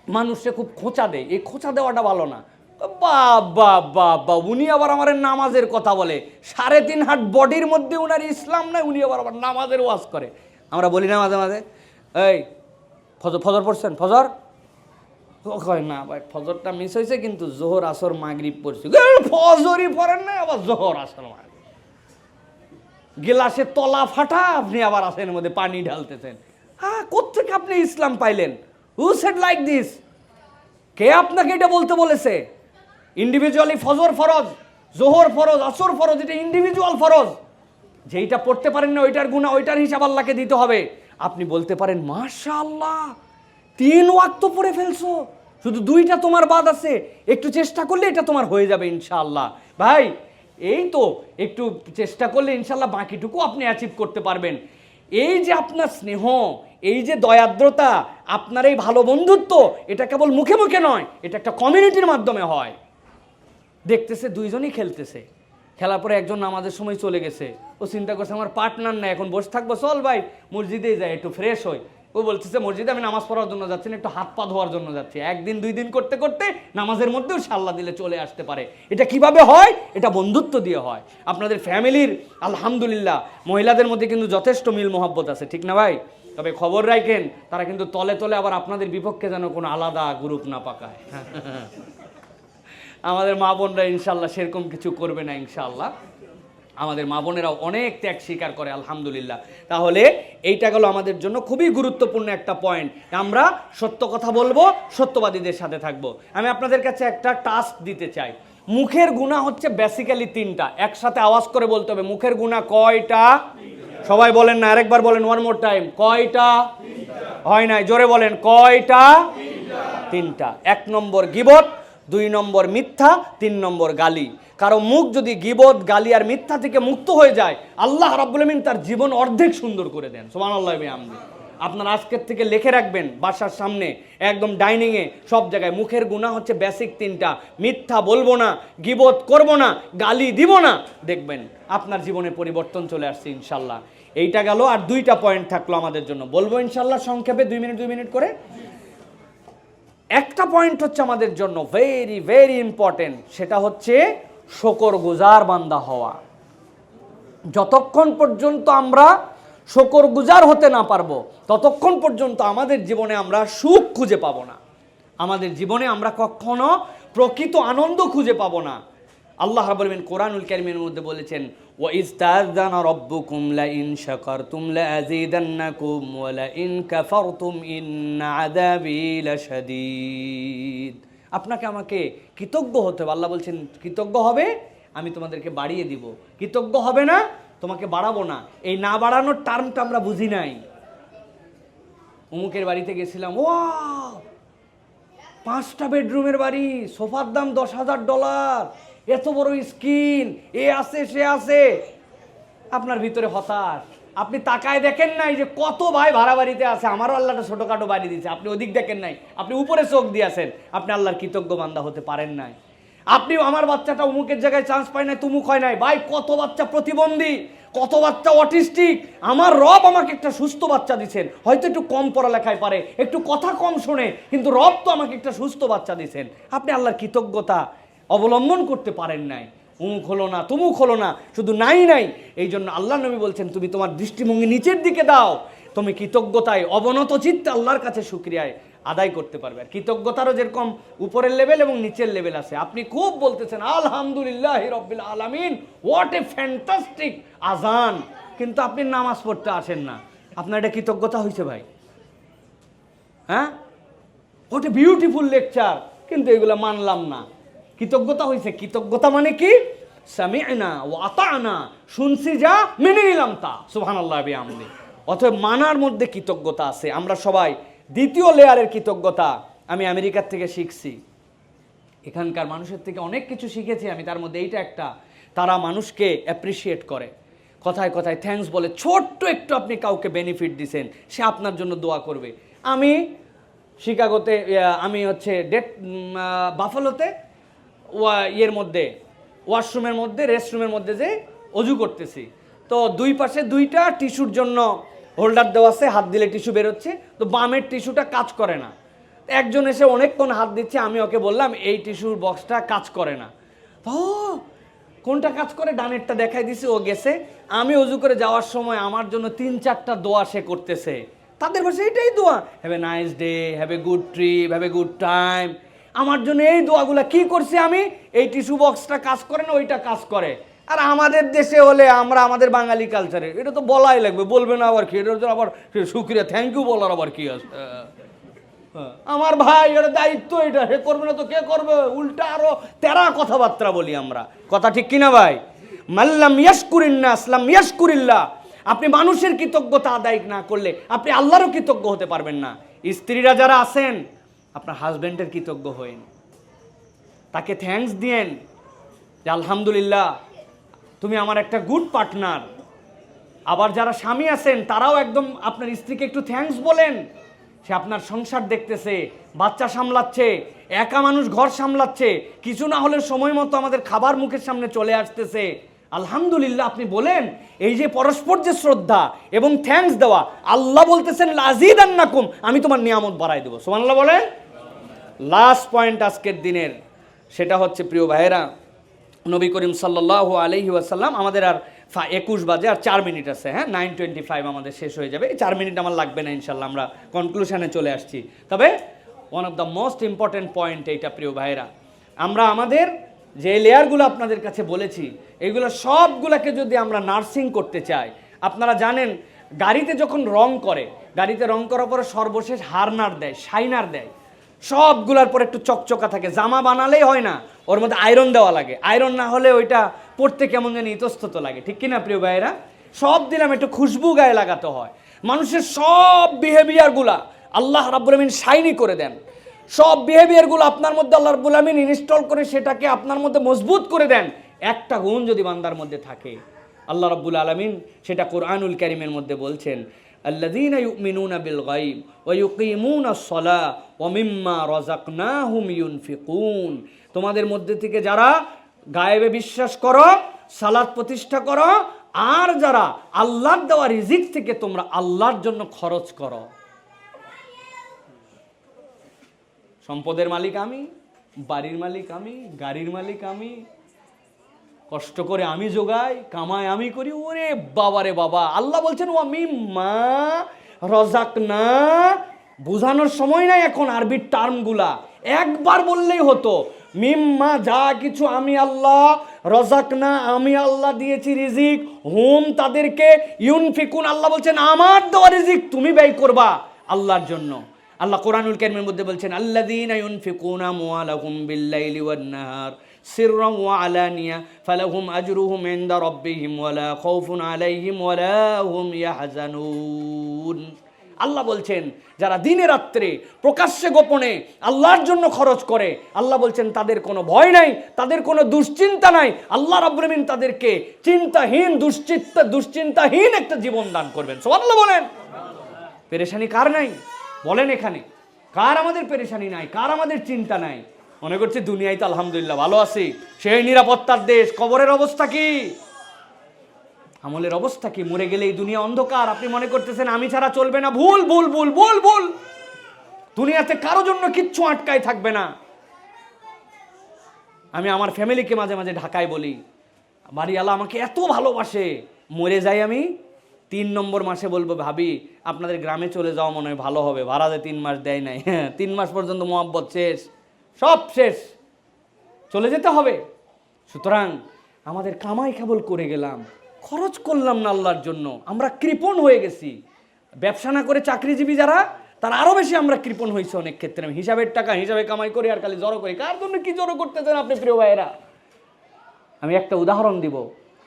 মানুষকে খুব খোঁচা দেয়, এই খোঁচা দেওয়াটা ভালো না। বাবা বাবা, উনি আবার আমার নামাজের কথা বলে, 3.5 হাত বডির মধ্যে উনার ইসলাম নাই, উনি আবার নামাজের ওয়াজ করে। আমরা বলি না মাঝে মাঝে, এই ফজর ফজর পড়ছেন? ফজর কয় না ভাই, ফজরটা মিস হয়েছে, কিন্তু জোহর আসর মাগরিব পড়ছি। ফজরই পড়েন না, আবার জোহর আসর মাগরিব, গিলাসের তলা ফাটা, আপনি আবার আসের মধ্যে পানি ঢালতেছেন। হ্যাঁ, কোত্থেকে আপনি ইসলাম পাইলেন? Who said like this? কে আপনাকে এটা বলতে বলেছে? ইন্ডিভিজুয়ালি ফজর ফরজ, জোহর ফরজ, আসর ফরজ, এটা ইন্ডিভিজুয়াল ফরজ। যেইটা পড়তে পারেন না ওইটার গুনাহ, ওইটার হিসাব আল্লাহকে দিতে হবে। আপনি বলতে পারেন মাশাআল্লাহ 3 ওয়াক্ত পড়ে ফেলছো, শুধু 2টা তোমার বাদ আছে, একটু চেষ্টা করলে এটা তোমার হয়ে যাবে ইনশাআল্লাহ। ভাই এই তো একটু চেষ্টা করলে ইনশাআল্লাহ বাকিটুকু আপনি অ্যাচিভ করতে পারবেন। এই যে আপনার স্নেহ, এই যে দয়াদ্রতা, আপনার এই ভালো বন্ধুত্ব, এটা কেবল মুখে মুখে নয়, এটা একটা কমিউনিটির মাধ্যমে হয়। দেখতেছে দুইজনই খেলতেছে, খেলার পরে একজন নামাজের সময় চলে গেছে, ও চিন্তা করছে আমার পার্টনার না, এখন বসে থাকবো, চল ভাই মসজিদেই যাই একটু ফ্রেশ হই। ও বলতেছে মসজিদে আমি নামাজ পড়ার জন্য যাচ্ছি না, একটু হাত পা ধোয়ার জন্য যাচ্ছি। একদিন দুই দিন করতে করতে নামাজের মধ্যেও সাল্লা দিলে চলে আসতে পারে। এটা কিভাবে হয়? এটা বন্ধুত্ব দিয়ে হয়। আপনাদের ফ্যামিলির আলহামদুলিল্লাহ মহিলাদের মধ্যে কিন্তু যথেষ্ট মিল মহব্বত আছে, ঠিক না ভাই? তবে খবর রাখেন, তারা কিন্তু তলে তলে আবার আপনাদের বিপক্ষে যেন কোনো আলাদা গ্রুপ না পাকায়। আমাদের মা বোনরা ইনশাল্লাহ সেরকম কিছু করবে না ইনশাল্লাহ। আমাদের মা বোনেরাও অনেক ত্যাগ স্বীকার করে আলহামদুলিল্লাহ। তাহলে এইটা গেল আমাদের জন্য খুবই গুরুত্বপূর্ণ একটা পয়েন্ট। আমরা সত্য কথা বলবো, সত্যবাদীদের সাথে থাকবো। আমি আপনাদের কাছে একটা টাস্ক দিতে চাই। মুখের গুনাহ হচ্ছে বেসিক্যালি তিনটা, একসাথে আওয়াজ করে বলতে হবে। মুখের গুনাহ কয়টা? সবাই বলেন না, আরেকবার বলেন, ওয়ান মোর টাইম। কয়টা? হয় নাই, জোরে বলেন, কয়টা? তিনটা। 1 নম্বর গীবত, 2 নম্বর মিথ্যা, 3 নম্বর গালি। কারো মুখ যদি গীবত, গালি আর মিথ্যা থেকে মুক্ত হয়ে যায়, আল্লাহ রাব্বুল আমিন তার জীবন অর্ধেক সুন্দর করে দেন। সুবহানাল্লাহ। আপনারা আজকের থেকে লিখে রাখবেন বাসার সামনে, একদম ডাইনিংয়ে, সব জায়গায়। মুখের গুনাহ হচ্ছে বেসিক তিনটা। মিথ্যা বলবো না, গীবত করব না, গালি দিব না। দেখবেন আপনার জীবনে পরিবর্তন চলে আসছে ইনশাল্লাহ। এইটা গেল, আর 2টা পয়েন্ট থাকলো আমাদের জন্য, বলবো ইনশাল্লাহ সংক্ষেপে, 2 মিনিট করে। একটা পয়েন্ট হচ্ছে আমাদের জন্য ভেরি ভেরি ইম্পর্টেন্ট, সেটা হচ্ছে শুকরগুজার বান্দা হওয়া। যতক্ষণ পর্যন্ত আমরা শুকরগুজার হতে না পারবো, ততক্ষণ পর্যন্ত আমাদের জীবনে আমরা সুখ খুঁজে পাবো না, আমাদের জীবনে আমরা কখনো প্রকৃত আনন্দ খুঁজে পাবো না। আল্লাহ রাব্বুল আমিন কোরআনুল কারীমের মধ্যে বলেছেন, ওয়া ইস্তাযানা রাব্বুকুম লা ইন শাকারতুম লা আযীদান্নাকুম ওয়া লা ইন কাফারতুম ইন্না আযাবি লাশাদীদ। আপনাকে আমাকে কৃতজ্ঞ হতে হবে। আল্লাহ বলছেন কৃতজ্ঞ হবে, আমি তোমাদেরকে বাড়িয়ে দিব। কৃতজ্ঞ হবে না, তোমাকে বাড়াবো না। এই না বাড়ানোর টার্মটা আমরা বুঝি নাই। অমুকের বাড়িতে গেছিলাম, ওয়াও 5টা বেডরুমের বাড়ি, সোফার দাম $10,000, এত বড় স্ক্রিন, এ আছে সে আছে। আপনার ভিতরে হতাশ। আপনি তাকায় দেখেন নাই যে কত ভাই ভাড়া বাড়িতে আছে, আমারও আল্লাহটা ছোটখাটো বাড়ি দিয়েছে। আপনি ওদিক দেখেন নাই, আপনি উপরে চোখ দিয়েছেন। আপনি আল্লাহর কৃতজ্ঞ বান্দা হতে পারেন নাই। আপনি আমার বাচ্চাটা অমুকের জায়গায় চান্স পায় নাই, তুমুক হয় নাই। ভাই কত বাচ্চা প্রতিবন্ধী, কত বাচ্চা অটিস্টিক, আমার রব আমাকে একটা সুস্থ বাচ্চা দিচ্ছেন। হয়তো একটু কম পড়ালেখায় পারে, একটু কথা কম শোনে, কিন্তু রব তো আমাকে একটা সুস্থ বাচ্চা দিচ্ছেন। আপনি আল্লাহর কৃতজ্ঞতা অবলম্বন করতে পারেন নাই। উমুক হলো না, তুমুক হলো না, শুধু নাই নাই। এই জন্য আল্লাহ নবী বলছেন, তুমি তোমার দৃষ্টিভঙ্গি নিচের দিকে দাও, তুমি কৃতজ্ঞতায় অবনত চিত্তে আল্লাহর কাছে শুকরিয়ায় আদায় করতে পারবে। আর কৃতজ্ঞতারও যেরকম উপরের লেভেল এবং নিচের লেভেল আছে। আপনি খুব বলতেছেন আলহামদুলিল্লাহি রাব্বিল আলামিন, হোয়াট এ ফ্যান্টাস্টিক আজান, কিন্তু আপনি নামাজ পড়তে আসেন না। আপনার এটা কৃতজ্ঞতা হয়েছে ভাই? হ্যাঁ, হোয়াট এ বিউটিফুল লেকচার, কিন্তু এগুলো মানলাম না। কৃতজ্ঞতা হয়েছে। কৃতজ্ঞতা মানে কি? সামি'না ওয়া আতা'না, শুনছি যা, মেনে নিলাম তা। সুবহানাল্লাহ বিহামদি। অতএব মানার মধ্যে কৃতজ্ঞতা আছে। আমরা সবাই দ্বিতীয় লেয়ারের কৃতজ্ঞতা আমি আমেরিকার থেকে শিখছি। এখানকার মানুষের থেকে অনেক কিছু শিখেছি আমি, তার মধ্যে এইটা একটা, তারা মানুষকে অ্যাপ্রিসিয়েট করে, কথায় কথায় থ্যাঙ্কস বলে। ছোট্ট একটু আপনি কাউকে বেনিফিট দিছেন, সে আপনার জন্য দোয়া করবে। আমি শিকাগোতে, আমি হচ্ছে বাফালোতে ইয়ের মধ্যে, ওয়াশরুমের মধ্যে, রেস্টরুমের মধ্যে যে অজু করতেছি, তো দুই পাশে 2টা টিস্যুর জন্য হোল্ডার দেওয়া আছে, হাত দিলে টিস্যু বেরোচ্ছে। তো বামের টিস্যুটা কাজ করে না। একজন এসে অনেকক্ষণ হাত দিচ্ছে, আমি ওকে বললাম এই টিস্যুর বক্সটা কাজ করে না। ও কোনটা কাজ করে? ডানেরটা দেখাই দিছি, ও গেছে। আমি অজু করে যাওয়ার সময় আমার জন্য 3-4টা দোয়া সে করতেছে। তাদের ভাষায় এটাই দোয়া, have a nice day, have a good trip, have a good time. আমার জন্য এই দোয়াগুলা কি করছি আমি? এই টিস্যু বক্সটা কাজ করে না, ওইটা কাজ করে। আর আমাদের দেশে হলে, আমরা আমাদের বাঙালি কালচারে এটা তো বলাই লাগবে, বলবে না আবার কি? এটা আবার শুক্রিয়া, থ্যাংক ইউ বলার আবার কি আছে? আমার ভাই, এর দায়িত্ব এটা, হে করবে না তো কে করবে? উল্টা আরো তেরা কথাবার্তা বলি আমরা। কথা ঠিক কিনা ভাই? মাল্লাম ইয়াশকুরিন নাস লাম ইয়াশকুরিল্লাহ। আপনি মানুষের কৃতজ্ঞতা আদায় না করলে আপনি আল্লাহরও কৃতজ্ঞ হতে পারবেন না। স্ত্রীরা যারা আছেন, আপনার হাজব্যান্ডের কৃতজ্ঞ হইন, তাকে থ্যাঙ্কস দিয়েন যে আলহামদুলিল্লাহ তুমি আমার একটা গুড পার্টনার। আবার যারা স্বামী আছেন তারাও একদম আপনার স্ত্রীকে একটু থ্যাঙ্কস বলেন। সে আপনার সংসার দেখতেছে, বাচ্চা সামলাচ্ছে, একা মানুষ ঘর সামলাচ্ছে, কিছু না হলে সময় মতো আমাদের খাবার মুখের সামনে চলে আসতেছে, আলহামদুলিল্লাহ আপনি বলেন। এই যে পরস্পর যে শ্রদ্ধা এবং থ্যাঙ্কস দেওয়া, আল্লাহ বলতেছেন লাযিদান্নাকুম, আমি তোমার নিয়ামত বাড়াই দেবো। সুবহানাল্লাহ বলেন। লাস্ট পয়েন্ট আজকের দিনের, সেটা হচ্ছে প্রিয় ভাইয়েরা, নবী করিম সাল্লাল্লাহু আলাইহি ওয়াসাল্লাম, আমাদের আর 21 বাজে, আর 4 মিনিট আছে, হ্যাঁ 9:25 আমাদের শেষ হয়ে যাবে। এই 4 মিনিট আমার লাগবে না ইনশাল্লাহ, আমরা কনক্লুশনে চলে আসছি। তবে one of the most important point এইটা প্রিয় ভাইয়েরা, আমরা আমাদের যে লেয়ারগুলো আপনাদের কাছে বলেছি, এইগুলো সবগুলোকে যদি আমরা নার্সিং করতে চাই, আপনারা জানেন গাড়িতে যখন রং করে, গাড়িতে রং করার পরে সর্বশেষ হার্নার দেয়, শাইনার দেয়, সবগুলার পর একটু চকচকা থাকে। জামা বানালেই হয় না, ওর মধ্যে আয়রন দেওয়া লাগে, আয়রন না হলে ওইটা পড়তে কেমন জানি ইতস্তত লাগে, ঠিক কিনা প্রিয় ভাইয়েরা? সব দিলাম একটু খুশবু গায়ে লাগাতে হয়। মানুষের সব বিহেভিয়ারগুলা আল্লাহ রাব্বুল আমিন শাইনি করে দেন, সব বিহেভিয়ারগুলো আপনার মধ্যে আল্লাহ রাব্বুল আমিন ইনস্টল করে সেটাকে আপনার মধ্যে মজবুত করে দেন। একটা গুণ যদি বান্দার মধ্যে থাকে, আল্লাহ রাব্বুল আলামিন সেটা কোরআনুল কারীমের মধ্যে বলছেন, আল্লাযীনা ইউমিনুনা বিল গায়ব ওয়া ইউকিমুনাস সালাহ ওয়া মিম্মা রাযাকনাহুম ইউনফিকুন। তোমাদের মধ্যে থেকে যারা গায়েবে বিশ্বাস করো, সালাত প্রতিষ্ঠা করো, আর যারা আল্লাহর দেওয়া রিজিক থেকে তোমরা আল্লাহর জন্য খরচ করো। সম্পদের মালিক আমি, বাড়ির মালিক আমি, গাড়ির মালিক আমি, কষ্ট করে আমি জোগাই, কামাই আমি করি। ওরে বাবা রে বাবা, আল্লাহ বলছেন ওয়া মিম্মা রাযাকনা, বোঝানোর সময় নাই এখন আরবির টার্মগুলা, একবার বললেই হতো। মিম্মা, যা কিছু আমি আল্লাহ, রাযাকনা আমি আল্লাহ দিয়েছি রিজিক, হুম তাদেরকে, ইউনফিকুন আল্লাহ বলছেন আমার দেওয়া রিজিক তুমি ব্যয় করবা আল্লাহর জন্য। আল্লাহ কোরআনুল কারীমের মধ্যে বলছেন আল্লাযীনা ইউনফিকুনা আমওয়ালাহুম বিল-লাইলি ওয়ান-নাহার সিররান ওয়া আলানিয়া ফালাহুম আজরুহুম ইনদা রাব্বিহিম ওয়ালা খাউফুন আলাইহিম ওয়ালা হুম ইয়াহজানুন। আল্লাহ বলছেন যারা দিনে রাত্রে প্রকাশ্যে গোপনে আল্লাহর জন্য খরচ করে, আল্লাহ বলছেন তাদের কোনো ভয় নাই, তাদের কোনো দুশ্চিন্তা নাই। আল্লাহ রাব্বুল আমিন তাদেরকে চিন্তাহীন, দুশ্চিন্তাহীন একটা জীবন দান করবেন। সুবহানাল্লাহ বলেন। পেরেশানি কার নাই বলেন? এখানে কার আমাদের পেরেশানি নাই, কার আমাদের চিন্তা নাই? মনে করছে দুনিয়ায় তো আলহামদুলিল্লাহ ভালো আছি, সেই নিরাপত্তার দেশ। কবরের অবস্থা কি, আমলের অবস্থা কি? মরে গেলে এই দুনিয়া অন্ধকার। আপনি মনে করতেছেন আমি ছাড়া চলবে না, ভুল ভুল ভুল ভুল ভুল। দুনিয়াতে কারো জন্য কিচ্ছু আটকায় থাকবে না। আমি আমার ফ্যামিলিকে মাঝে মাঝে ঢাকায় বলি, বাড়িওয়ালা আমাকে এত ভালোবাসে, মরে যাই আমি 3 নম্বর মাসে বলবো ভাবি আপনাদের গ্রামে চলে যাওয়া মনে হয় ভালো হবে, ভাড়াতে 3 মাস দেয় নাই, 3 মাস পর্যন্ত মোহাব্বত শেষ, সব শেষ, চলে যেতে হবে। সুতরাং আমাদের কামাই কেবল করে গেলাম, খরচ করলাম না আল্লাহর জন্য, আমরা কৃপণ হয়ে গেছি। ব্যবসা না করে চাকরিজীবী যারা, তারা আরও বেশি আমরা কৃপণ হয়েছি অনেক ক্ষেত্রে। হিসাবের টাকা হিসাবে কামাই করি আর খালি জড়ো করি। কার জন্য কি জড়ো করতেছেন আপনি প্রিয় ভাইয়েরা? আমি একটা উদাহরণ দিব,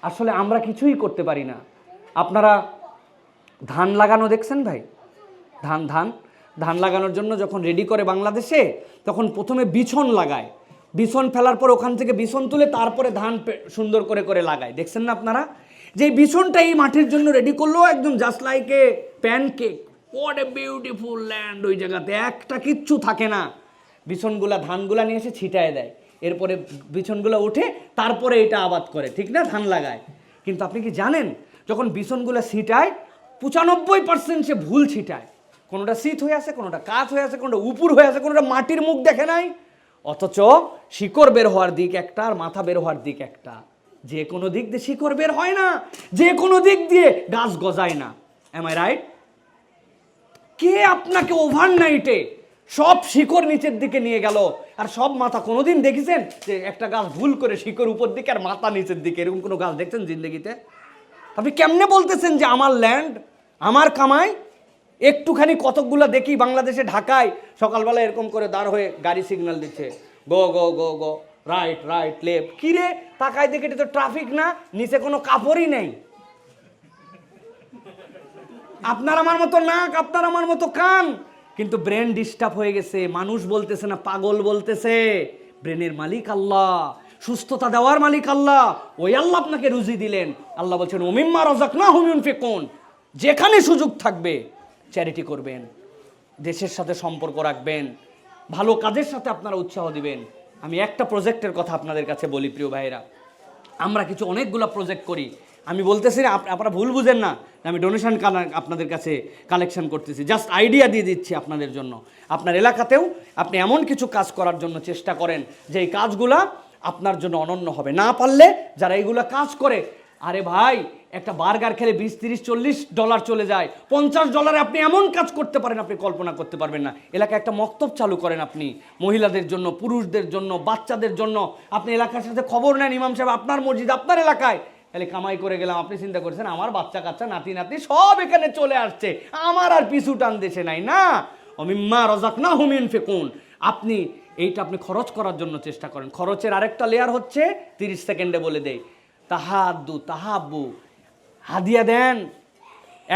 আসলে আমরা কিছুই করতে পারি না। আপনারা ধান লাগানো দেখছেন ভাই? ধান লাগানোর জন্য যখন রেডি করে বাংলাদেশে, তখন প্রথমে বিছন লাগায়, বিছন ফেলার পর ওখান থেকে বিছন তুলে তারপরে ধান সুন্দর করে করে লাগায়। দেখছেন না আপনারা? যে বিছনটা এই মাটির জন্য রেডি করলো, একদম just like a pancake, what a beautiful land. ওই জায়গাতে একটা কিচ্ছু থাকে না, বিছনগুলা ধানগুলা নিয়ে এসে ছিটায় দেয়, এরপরে বিছনগুলো উঠে তারপরে এটা আবাদ করে, ঠিক না? ধান লাগায়। কিন্তু আপনি কি জানেন, যখন বিছনগুলো ছিটায় 95% সে ভুল ছিটায়। কোনোটা শীত হয়ে আছে, কোনোটা কাত হয়ে আছে, কোনোটা উপুর হয়ে আছে, কোনোটা মাটির মুখ দেখে নাই। অথচ শিকড় বের হওয়ার দিক একটা আর মাথা বের হওয়ার দিক একটা। যে কোনো দিক দিয়ে শিকড় বের হয় না, যে কোনো দিক দিয়ে গাছ গজায় না। M I right? কে আপনাকে ওভারনাইটে সব শিকড় নিচের দিকে নিয়ে গেল আর সব মাথা? কোনোদিন দেখেছেন যে একটা গাছ ভুল করে শিকড় উপর দিকে আর মাথা নিচের দিকে? এরকম কোনো গাছ দেখছেন জিন্দগিতে? আপনি কেমনে বলতেছেন যে আমার ল্যান্ড, আমার কামাই? একটুখানি কতকগুলো দেখি বাংলাদেশে, ঢাকায় সকালবেলা এরকম করে দাঁড় হয়ে গাড়ি সিগন্যাল দিচ্ছে, গো গো গো গো, রাইট রাইট লেফট। কিরে তাকায় দেখে, এটা তো ট্রাফিক না, নিচে কোনো কাপড়ই নেই। আপনার আমার মতো নাক, আপনার আমার মতো কান, কিন্তু ব্রেন ডিস্টার্ব হয়ে গেছে। মানুষ বলতেছে না, পাগল বলতেছে। ব্রেনের মালিক আল্লাহ। সুস্থতা দেওয়ার মালিক আল্লাহ, ওই আল্লাহ আপনাকে রুজি দিলেন। আল্লাহ বলছেন ওমিম্মা রাযাকনাহুম ইউনফিকুন, যেখানে সুযোগ থাকবে চ্যারিটি করবেন, দেশের সাথে সম্পর্ক রাখবেন, ভালো কাজের সাথে আপনারা উৎসাহ দিবেন। আমি একটা প্রজেক্টের কথা আপনাদের কাছে বলি প্রিয় ভাইরা, আমরা কিছু অনেকগুলো প্রজেক্ট করি। আমি বলতেছি না আপনারা ভুল বুঝেন না, আমি ডোনেশন আপনাদের কাছে কালেকশন করতেছি, জাস্ট আইডিয়া দিয়ে দিচ্ছি আপনাদের জন্য। আপনার এলাকাতেও আপনি এমন কিছু কাজ করার জন্য চেষ্টা করেন যে এই কাজগুলা আপনার জন্য অনন্য হবে। না পারলে যারা এইগুলো কাজ করে, আরে ভাই একটা বার্গার খেলে $20, $30, $40 চলে যায়, $50 আপনি এমন কাজ করতে পারেন আপনি কল্পনা করতে পারবেন না। এলাকায় একটা মক্তব চালু করেন আপনি, মহিলাদের জন্য, পুরুষদের জন্য, বাচ্চাদের জন্য। আপনি এলাকার সাথে খবর নেন, ইমাম সাহেব আপনার মসজিদ আপনার এলাকায়, তাহলে কামাই করে গেলাম। আপনি চিন্তা করছেন আমার বাচ্চা কাচ্চা নাতি নাতি সব এখানে চলে আসছে, আমার আর পিছু টান দেশে নাই না। ওমিম্মা রাযাকনাহুম ইউনফিকুন, আপনি এইটা আপনি খরচ করার জন্য চেষ্টা করেন। খরচের আরেকটা লেয়ার হচ্ছে 30 সেকেন্ডে বলে দেই, তাহাদ্দু তাহাব্বু, হাদিয়া দেন।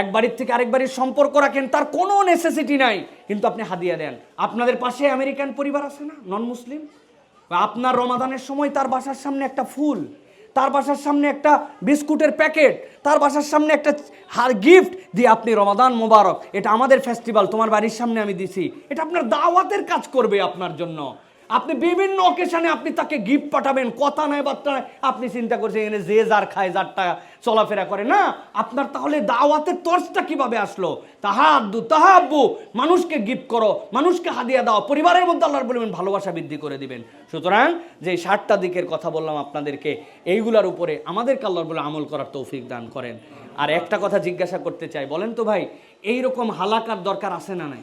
এক বাড়ির থেকে আরেক বাড়ির সম্পর্ক রাখেন, তার কোনো নেসেসিটি নাই, কিন্তু আপনি হাদিয়া দেন। আপনাদের পাশে আমেরিকান পরিবার আছে না, নন মুসলিম, আপনার রমাদানের সময় তার বাসার সামনে একটা ফুল, তার বাসার সামনে একটা বিস্কুটের প্যাকেট, তার বাসার সামনে একটা গিফট দিয়ে আপনি রমাদান মোবারক, এটা আমাদের ফেস্টিভ্যাল, তোমার বাড়ির সামনে আমি দিছি, এটা আপনার দাওয়াতের কাজ করবে আপনার জন্য। আপনি বিভিন্ন অকেশনে আপনি তাকে গিফট পাঠাবেন, কথা নাই বার্তা নাই। আপনি চিন্তা করছেন এখানে যে যার খায় যারটা চলাফেরা করে না, আপনার তাহলে দাওয়াতের তর্জটা কিভাবে আসলো? তাহাদ্দু তাহাব্বু, মানুষকে গিফট করো, মানুষকে হাদিয়া দাও, পরিবারের মধ্যে আল্লাহর বলবেন ভালোবাসা বৃদ্ধি করে দিবেন। সুতরাং যে 60টা দিকের কথা বললাম আপনাদেরকে, এইগুলার উপরে আমাদেরকে আল্লাহর বলে আমল করার তৌফিক দান করেন। আর একটা কথা জিজ্ঞাসা করতে চাই, বলেন তো ভাই, এইরকম হালাকার দরকার আছে না নাই?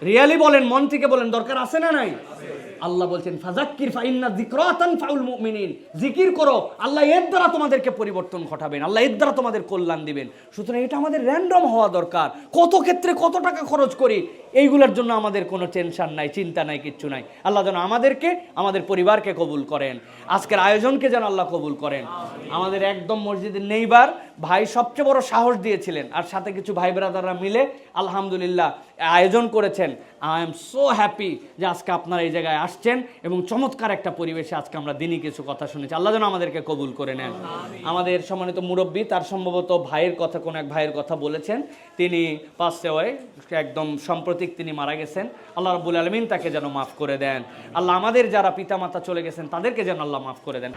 রিয়ালি বলেন, মন থেকে বলেন, দরকার আছে না নাই? আল্লাহ বলছেন ফাযাক্কির ফাইন্না যিকরা তানফাউল মুমিনিন, জিকির করো, আল্লাহ এর দ্বারা তোমাদেরকে পরিবর্তন ঘটাবেন, আল্লাহ এর দ্বারা তোমাদের কল্যাণ দিবেন। সুতরাং এটা আমাদের র্যান্ডম হওয়া দরকার। কত ক্ষেত্রে কত টাকা খরচ করি, এইগুলোর জন্য আমাদের কোনো টেনশন নাই, চিন্তা নাই, কিচ্ছু নাই। আল্লাহ যেন আমাদেরকে, আমাদের পরিবারকে কবুল করেন, আজকের আয়োজনকে যেন আল্লাহ কবুল করেন। আমাদের একদম মসজিদের নেইবার ভাই সবচেয়ে বড় সাহস দিয়েছিলেন, আর সাথে কিছু ভাই ব্রাদাররা মিলে আলহামদুলিল্লাহ আয়োজন করেছেন। আই এম সো হ্যাপি যে আজকে আপনারা এই জায়গায় আসছেন এবং চমৎকার একটা পরিবেশে আজকে আমরা দিনই কিছু কথা শুনেছি। আল্লাহ যেন আমাদেরকে কবুল করে নেন। আমাদের সম্মানিত মুরব্বী, তার সম্ভবত ভাইয়ের কথা, কোনো এক ভাইয়ের কথা বলেছেন, তিনি পাশে হয়ে একদম সাম্প্রতিক তিনি মারা গেছেন। আল্লাহ রাব্বুল আলামিন তাকে যেন মাফ করে দেন। আল্লাহ আমাদের যারা পিতামাতা চলে গেছেন তাদেরকে যেন আল্লাহ মাফ করে দেন।